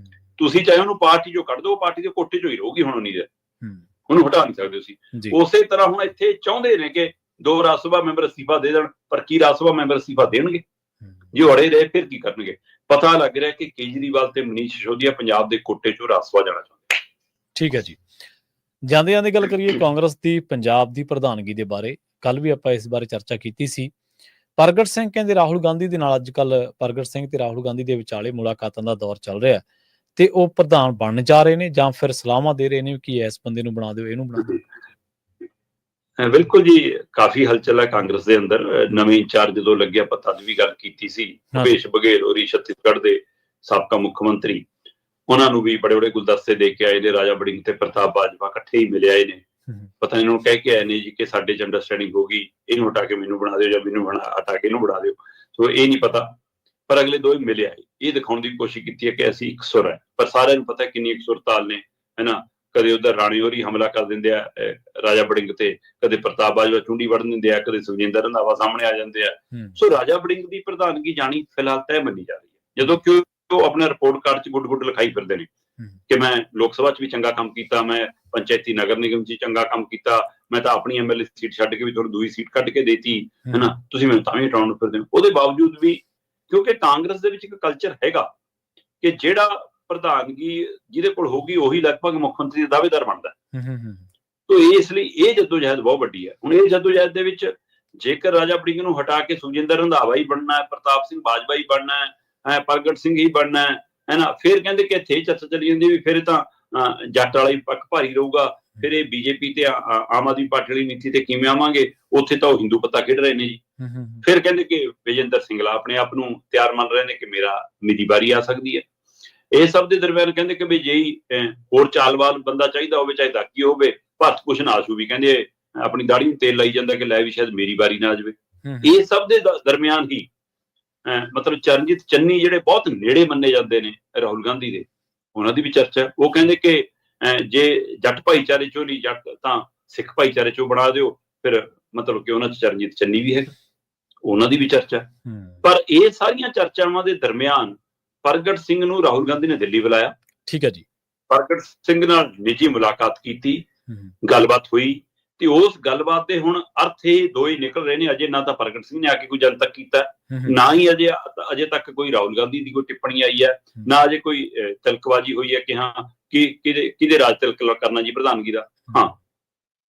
ਤੁਸੀਂ ਚਾਹੇ ਉਹਨੂੰ ਪਾਰਟੀ 'ਚੋਂ ਕੱਢ ਦਿਓ, ਪਾਰਟੀ ਦੇ ਕੋਟੇ 'ਚੋਂ ਹੀ ਰਹੂਗੀ ਹੁਣ, ਉਹਨੀ ਦੇ ਉਹਨੂੰ ਹਟਾ ਨਹੀਂ ਸਕਦੇ ਤੁਸੀਂ। ਉਸੇ ਤਰ੍ਹਾਂ ਹੁਣ ਇੱਥੇ ਚਾਹੁੰਦੇ ਨੇ ਕਿ 2 ਰਾਜ ਸਭਾ ਮੈਂਬਰ ਅਸਤੀਫਾ ਦੇ ਦੇਣ, ਪਰ ਕੀ ਰਾਜ ਸਭਾ ਮੈਂਬਰ ਅਸਤੀਫਾ ਦੇਣਗੇ? ਜੇ ਅੜੇ ਰਹੇ ਫਿਰ ਕੀ ਕਰਨਗੇ? ਪਤਾ ਲੱਗ ਰਿਹਾ ਕਿ ਕੇਜਰੀਵਾਲ ਤੇ ਮਨੀਸ਼ ਸਿਸੋਦੀਆ ਪੰਜਾਬ ਦੇ ਕੋਟੇ 'ਚੋਂ ਰਾਜ ਸਭਾ ਜਾਣਾ ਚਾਹੁੰਦੇ। ਠੀਕ ਹੈ ਜੀ, ਜਾਂਦੇ ਜਾਂਦੇ ਗੱਲ ਕਰੀਏ ਕਾਂਗਰਸ ਦੀ ਪੰਜਾਬ ਦੀ ਪ੍ਰਧਾਨਗੀ ਦੇ ਬਾਰੇ। ਕੱਲ ਵੀ ਆਪਾਂ ਇਸ ਬਾਰੇ ਚਰਚਾ ਕੀਤੀ ਸੀ। ਪ੍ਰਗਟ ਸਿੰਘ ਕਹਿੰਦੇ ਰਾਹੁਲ ਗਾਂਧੀ ਦੇ ਨਾਲ ਅੱਜ ਕੱਲ ਪ੍ਰਗਟ ਸਿੰਘ ਤੇ ਰਾਹੁਲ ਗਾਂਧੀ ਦੇ ਵਿਚਾਲੇ ਮੁਲਾਕਾਤਾਂ ਦਾ ਦੌਰ ਚੱਲ ਰਿਹਾ, ਤੇ ਉਹ ਪ੍ਰਧਾਨ ਬਣਨ ਜਾ ਰਹੇ ਨੇ ਜਾਂ ਫਿਰ ਸਲਾਹਾਂ ਦੇ ਰਹੇ ਨੇ ਕਿ ਇਸ ਬੰਦੇ ਨੂੰ ਬਣਾ ਦਿਓ, ਇਹਨੂੰ ਬਣਾ ਦਿਓ। ਬਿਲਕੁਲ ਜੀ, ਕਾਫੀ ਹਲਚਲ ਹੈ ਕਾਂਗਰਸ ਦੇ ਅੰਦਰ। ਨਵੇਂ ਇੰਚਾਰਜ ਜਦੋਂ ਲੱਗਿਆ, ਆਪਾਂ ਤਦ ਵੀ ਗੱਲ ਕੀਤੀ ਸੀ, ਭੁਪੇਸ਼ ਬਘੇਲ ਹੋਰੀ ਛੱਤੀਸਗੜ੍ਹ ਦੇ ਸਾਬਕਾ ਮੁੱਖ ਮੰਤਰੀ, ਉਹਨਾਂ ਨੂੰ ਵੀ ਬੜੇ ਬੜੇ ਗੁਲਦਸਤੇ ਦੇ ਕੇ ਆਏ ਨੇ। ਰਾਜਾ ਵੜਿੰਗ ਤੇ ਪ੍ਰਤਾਪ ਬਾਜਵਾ ਇਕੱਠੇ ਹੀ ਮਿਲੇ ਆਏ ਨੇ, ਪਤਾ ਇਹਨਾਂ ਨੂੰ ਕਹਿ ਕੇ ਆਏ ਨੇ ਜੀ ਕਿ ਸਾਡੇ 'ਚ ਅੰਡਰਸਟੈਂਡਿੰਗ ਹੋ ਗਈ, ਇਹਨੂੰ ਹਟਾ ਕੇ ਮੈਨੂੰ ਬਣਾ ਦਿਓ ਜਾਂ ਮੈਨੂੰ ਹਟਾ ਕੇ ਇਹਨੂੰ ਬਣਾ ਦਿਓ। ਸੋ ਇਹ ਨਹੀਂ ਪਤਾ, ਪਰ ਅਗਲੇ 2 ਹੀ ਮਿਲੇ ਆਏ, ਇਹ ਦਿਖਾਉਣ ਦੀ ਕੋਸ਼ਿਸ਼ ਕੀਤੀ ਹੈ ਕਿ ਅਸੀਂ ਇੱਕ ਸੁਰ ਹੈ। ਪਰ ਸਾਰਿਆਂ ਨੂੰ ਪਤਾ ਕਿੰਨੀ ਇੱਕ ਸੁਰ ਤਾਲ ਨੇ, ਹੈ ਨਾ। ਕਦੇ ਉਧਰ ਰਾਣੀ ਹੋਰੀ ਹਮਲਾ ਕਰ ਦਿੰਦੇ ਆ ਰਾਜਾ ਵੜਿੰਗ ਤੇ, ਕਦੇ ਪ੍ਰਤਾਪ ਬਾਜਵਾ ਚੁੰਡੀ ਵੜ ਦਿੰਦੇ ਆ, ਕਦੇ ਸੁਖਜਿੰਦਰ ਰੰਧਾਵਾ ਸਾਹਮਣੇ ਆ ਜਾਂਦੇ ਆ। ਸੋ ਰਾਜਾ ਵੜਿੰਗ ਦੀ ਪ੍ਰਧਾਨਗੀ ਜਾਣੀ ਫਿਲਹਾਲ ਤੈਅ ਮੰਨੀ ਜਾ ਰਹੀ ਹੈ, ਜਦੋਂ ਕਿ ਉਹ ਆਪਣੇ ਰਿਪੋਰਟ ਕਾਰਡ 'ਚ ਗੁੱਡ ਲਿਖਾਈ ਫਿਰਦੇ ਨੇ ਕਿ ਮੈਂ ਲੋਕ ਸਭਾ 'ਚ ਵੀ ਚੰਗਾ ਕੰਮ ਕੀਤਾ, ਮੈਂ ਪੰਚਾਇਤੀ ਨਗਰ ਨਿਗਮ 'ਚ ਚੰਗਾ ਕੰਮ ਕੀਤਾ, ਮੈਂ ਤਾਂ ਆਪਣੀ MLA ਸੀਟ ਛੱਡ ਕੇ ਵੀ ਤੁਹਾਨੂੰ ਦੂਜੀ ਸੀਟ ਕੱਢ ਕੇ ਦੇਤੀ, ਹੈ ਨਾ, ਤੁਸੀਂ ਮੈਨੂੰ ਤਾਂ ਵੀ ਹਟਾਉਣ ਨੂੰ ਫਿਰਦੇ ਹੋ। ਉਹਦੇ ਬਾਵਜੂਦ ਵੀ, ਕਿਉਂਕਿ ਕਾਂਗਰਸ ਦੇ ਵਿੱਚ ਇੱਕ ਕਲਚਰ ਹੈਗਾ ਕਿ ਜਿਹੜਾ ਪ੍ਰਧਾਨਗੀ ਜਿਹਦੇ ਕੋਲ ਹੋਊਗੀ ਉਹੀ ਲਗਭਗ ਮੁੱਖ ਮੰਤਰੀ ਦਾ ਦਾਅਵੇਦਾਰ ਬਣਦਾ। ਤੋ ਇਸ ਲਈ ਇਹ ਜਦੋਜਹਿਦ ਬਹੁਤ ਵੱਡੀ ਹੈ। ਹੁਣ ਇਹ ਜਦੋਜਹਿਦ ਦੇ ਵਿੱਚ ਜੇਕਰ ਰਾਜਾ ਵੜਿੰਗ ਨੂੰ ਹਟਾ ਕੇ ਸੁਖਜਿੰਦਰ ਰੰਧਾਵਾ ਹੀ ਬਣਨਾ ਹੈ, ਪ੍ਰਤਾਪ ਸਿੰਘ ਬਾਜਵਾ ਹੀ ਬਣਨਾ ਹੈ, ਪ੍ਰਗਟ ਸਿੰਘ ਹੀ ਬਣਨਾ ਹੈ ਨਾ, ਫਿਰ ਕਹਿੰਦੇ ਕਿ ਇੱਥੇ ਚਰਚਾ ਚੱਲੀ ਜਾਂਦੀ ਵੀ ਫਿਰ ਤਾਂ ਜੱਟ ਵਾਲਾ ਹੀ ਪੱਖ ਭਾਰੀ ਰਹੂਗਾ, ਫਿਰ ਇਹ BJP ਤੇ ਆਮ ਆਦਮੀ ਪਾਰਟੀ ਵਾਲੀ ਨੀਤੀ ਤੇ ਕਿਵੇਂ ਆਵਾਂਗੇ, ਉੱਥੇ ਤਾਂ ਉਹ ਹਿੰਦੂ ਪੱਤਾ ਖੇਡ ਰਹੇ ਨੇ ਜੀ। ਫਿਰ ਕਹਿੰਦੇ ਕਿ ਵਿਜੇਂਦਰ ਸਿੰਗਲਾ ਆਪਣੇ ਆਪ ਨੂੰ ਤਿਆਰ ਮੰਨ ਰਹੇ ਨੇ ਕਿ ਮੇਰੀ ਵਾਰੀ ਆ ਸਕਦੀ ਹੈ। ਇਹ ਸਭ ਦੇ ਦਰਮਿਆਨ ਕਹਿੰਦੇ ਕਿ ਵੀ ਜੇ ਹੋਰ ਚਾਲਵਾਨ ਬੰਦਾ ਚਾਹੀਦਾ ਹੋਵੇ, ਚਾਹੇ ਦਾਗੀ ਹੋਵੇ, ਭਰਤ ਭੂਸ਼ਣ ਆਸ਼ੂ ਵੀ ਕਹਿੰਦੇ ਆਪਣੀ ਦਾੜੀ ਨੂੰ ਤੇਲ ਲਾਈ ਜਾਂਦਾ ਕਿ ਲੈ ਵੀ ਸ਼ਾਇਦ ਮੇਰੀ ਵਾਰੀ ਨਾ ਆ ਜਾਵੇ। ਇਹ ਸਭ ਦੇ ਦਰਮਿਆਨ ਹੀ ਮਤਲਬ ਚਰਨਜੀਤ ਚੰਨੀ ਜਿਹੜੇ ਬਹੁਤ ਨੇੜੇ ਮੰਨੇ ਜਾਂਦੇ ਨੇ ਰਾਹੁਲ ਗਾਂਧੀ ਦੇ, ਉਹਨਾਂ ਦੀ ਵੀ ਚਰਚਾ। ਉਹ ਕਹਿੰਦੇ ਕਿ ਜੇ ਜੱਟ ਭਾਈਚਾਰੇ ਚੋਂ ਨਹੀਂ ਜੱਟ ਤਾਂ ਸਿੱਖ ਭਾਈਚਾਰੇ ਚੋਂ ਬਣਾ ਦਿਓ, ਫਿਰ ਮਤਲਬ ਕਿ ਉਹਨਾਂ 'ਚ ਚਰਨਜੀਤ ਚੰਨੀ ਵੀ ਹੈਗਾ, ਉਹਨਾਂ ਦੀ ਵੀ ਚਰਚਾ। ਪਰ ਇਹ ਸਾਰੀਆਂ ਚਰਚਾਵਾਂ ਦੇ ਦਰਮਿਆਨ ਪ੍ਰਗਟ ਸਿੰਘ ਨੂੰ ਰਾਹੁਲ ਗਾਂਧੀ ਨੇ ਦਿੱਲੀ ਬੁਲਾਇਆ। ਠੀਕ ਹੈ ਜੀ। ਪ੍ਰਗਟ ਸਿੰਘ ਨਾਲ ਨਿੱਜੀ ਮੁਲਾਕਾਤ ਕੀਤੀ, ਗੱਲਬਾਤ ਹੋਈ, ਤੇ ਉਸ ਗੱਲਬਾਤ ਦੇ ਹੁਣ ਅਰਥ ਇਹ ਦੋ ਹੀ ਨਿਕਲ ਰਹੇ ਨੇ। ਅਜੇ ਨਾ ਤਾਂ ਪ੍ਰਗਟ ਸਿੰਘ ਨੇ ਆ ਕੇ ਕੋਈ ਜਨਤਕ ਕੀਤਾ, ਨਾ ਹੀ ਅਜੇ ਤੱਕ ਕੋਈ ਰਾਹੁਲ ਗਾਂਧੀ ਦੀ ਕੋਈ ਟਿੱਪਣੀ ਆਈ ਹੈ, ਨਾ ਅਜੇ ਕੋਈ ਤਿਲਕਬਾਜ਼ੀ ਹੋਈ ਹੈ ਕਿ ਹਾਂ ਕਿਹਦੇ ਰਾਜ ਤਿਲਕ ਕਰਨਾ ਜੀ ਪ੍ਰਧਾਨਗੀ ਦਾ। ਹਾਂ,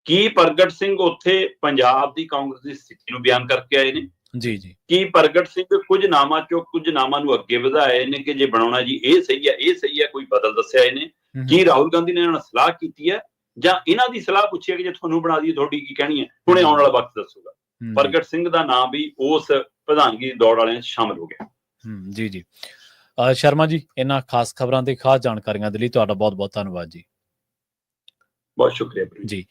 ਕੀ ਪ੍ਰਗਟ ਸਿੰਘ ਉੱਥੇ ਪੰਜਾਬ ਦੀ ਕਾਂਗਰਸ ਦੀ ਸਥਿਤੀ ਨੂੰ ਬਿਆਨ ਕਰਕੇ ਆਏ ਨੇ? ਜੀ ਜੀ। ਕੀ ਪ੍ਰਗਟ ਸਿੰਘ ਕੁਝ ਨਾਮਾਂ ਚੋਂ ਕੁਝ ਨਾਮਾਂ ਨੂੰ ਅੱਗੇ ਵਧਾਏ ਨੇ ਕਿ ਜੇ ਬਣਾਉਣਾ ਜੀ ਇਹ ਸਹੀ ਹੈ, ਇਹ ਸਹੀ ਹੈ, ਕੋਈ ਬਦਲ ਦੱਸਿਆ ਇਹਨੇ? ਕੀ ਰਾਹੁਲ ਗਾਂਧੀ ਨੇ ਇਹਨਾਂ ਨਾਲ ਸਲਾਹ ਕੀਤੀ ਹੈ ਜਾਂ ਇਹਨਾਂ ਦੀ ਸਲਾਹ ਪੁੱਛੀ ਹੈ ਕਿ ਜੇ ਤੁਹਾਨੂੰ ਬਣਾ ਦਈਏ ਤੁਹਾਡੀ ਕੀ ਕਹਿਣੀ ਹੈ? ਹੁਣੇ ਆਉਣ ਵਾਲਾ ਵਕਤ ਦੱਸੂਗਾ। ਪ੍ਰਗਟ ਸਿੰਘ ਦਾ ਨਾਮ ਵੀ ਉਸ ਪ੍ਰਧਾਨਗੀ ਦੀ ਦੌੜ ਵਾਲਿਆਂ 'ਚ ਸ਼ਾਮਲ ਹੋ ਗਿਆ। ਜੀ ਜੀ। ਸ਼ਰਮਾ ਜੀ, ਇਹਨਾਂ ਖਾਸ ਖਬਰਾਂ ਤੇ ਖਾਸ ਜਾਣਕਾਰੀਆਂ ਦੇ ਲਈ ਤੁਹਾਡਾ ਬਹੁਤ ਬਹੁਤ ਧੰਨਵਾਦ ਜੀ। ਬਹੁਤ ਸ਼ੁਕਰੀਆ ਜੀ।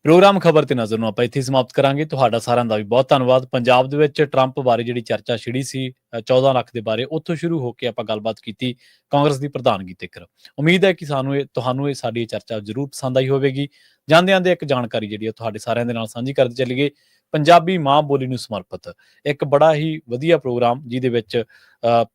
ਪ੍ਰੋਗਰਾਮ ਖਬਰ ਤੇ ਨਜ਼ਰ ਨੂੰ ਆਪਾਂ ਇੱਥੇ ਸਮਾਪਤ ਕਰਾਂਗੇ। ਤੁਹਾਡਾ ਸਾਰਿਆਂ ਦਾ ਵੀ ਬਹੁਤ ਧੰਨਵਾਦ। ਪੰਜਾਬ ਦੇ ਵਿੱਚ ਟਰੰਪ ਬਾਰੇ ਜਿਹੜੀ ਚਰਚਾ ਛਿੜੀ ਸੀ 14 ਲੱਖ ਦੇ ਬਾਰੇ, ਉੱਥੋਂ ਸ਼ੁਰੂ ਹੋ ਕੇ ਆਪਾਂ ਗੱਲਬਾਤ ਕੀਤੀ ਕਾਂਗਰਸ ਦੀ ਪ੍ਰਧਾਨਗੀ ਤੱਕ। ਉਮੀਦ ਹੈ ਕਿ ਤੁਹਾਨੂੰ ਇਹ ਸਾਡੀ ਚਰਚਾ ਜ਼ਰੂਰ ਪਸੰਦ ਆਈ ਹੋਵੇਗੀ। ਜਾਂਦੇ ਜਾਂਦੇ ਇੱਕ ਜਾਣਕਾਰੀ ਜਿਹੜੀ ਹੈ ਤੁਹਾਡੇ ਸਾਰਿਆਂ ਦੇ ਨਾਲ ਸਾਂਝੀ ਕਰਦੇ ਚੱਲੀਏ। ਪੰਜਾਬੀ ਮਾਂ ਬੋਲੀ ਨੂੰ ਸਮਰਪਿਤ ਇੱਕ ਬੜਾ ਹੀ ਵਧੀਆ ਪ੍ਰੋਗਰਾਮ, ਜਿਹਦੇ ਵਿੱਚ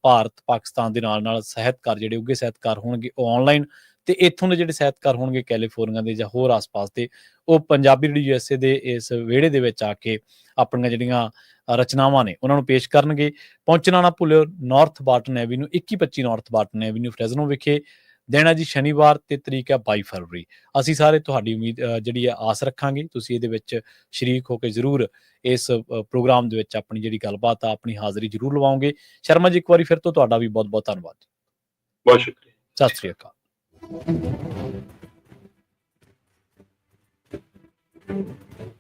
ਭਾਰਤ ਪਾਕਿਸਤਾਨ ਦੇ ਨਾਲ ਨਾਲ ਸਾਹਿਤਕਾਰ ਜਿਹੜੇ ਉੱਘੇ ਸਾਹਿਤਕਾਰ ਹੋਣਗੇ ਉਹ ਆਨਲਾਈਨ, ਤੇ ਇੱਥੋਂ ਦੇ ਜਿਹੜੇ ਸਾਹਿਤਕਾਰ ਹੋਣਗੇ ਕੈਲੀਫੋਰਨੀਆ ਦੇ ਜਾਂ ਹੋਰ ਆਸ-ਪਾਸ ਦੇ, ਉਹ ਪੰਜਾਬੀ ਰੇਡੀਓ USA ਦੇ ਇਸ ਵਿਹੜੇ ਦੇ ਵਿੱਚ ਆ ਕੇ ਆਪਣੀਆਂ ਜਿਹੜੀਆਂ ਰਚਨਾਵਾਂ ਨੇ ਉਹਨਾਂ ਨੂੰ ਪੇਸ਼ ਕਰਨਗੇ। ਪਹੁੰਚਣਾ ਨਾ ਭੁੱਲਿਓ ਨਾਰਥ ਬਾਰਟਨ ਐਵੀਨਿਊ 2125 ਨਾਰਥ ਬਾਰਟਨ ਐਵੀਨਿਊ ਫਰੈਜ਼ਨੋ ਵਿਖੇ। ਦੇਣਾ ਜੀ ਸ਼ਨੀਵਾਰ ਤੇ ਤਰੀਕ ਹੈ 22 ਫਰਵਰੀ। ਅਸੀਂ ਸਾਰੇ ਤੁਹਾਡੀ ਉਮੀਦ ਜਿਹੜੀ ਹੈ ਆਸ ਰੱਖਾਂਗੇ ਤੁਸੀਂ ਇਹਦੇ ਵਿੱਚ ਸ਼ਰੀਕ ਹੋ ਕੇ ਜ਼ਰੂਰ ਇਸ ਪ੍ਰੋਗਰਾਮ ਦੇ ਵਿੱਚ ਆਪਣੀ ਜਿਹੜੀ ਗੱਲਬਾਤ ਆ ਆਪਣੀ ਹਾਜ਼ਰੀ ਜ਼ਰੂਰ ਲਵਾਓਗੇ। ਸ਼ਰਮਾ ਜੀ, ਇੱਕ ਵਾਰੀ ਫਿਰ ਤੋਂ ਤੁਹਾਡਾ ਵੀ ਬਹੁਤ ਬਹੁਤ ਧੰਨਵਾਦ। ਬਹੁਤ ਸ਼ੁਕਰੀਆ। ਸਤਿ ਸ੍ਰੀ ਅਕਾਲ। Thank you.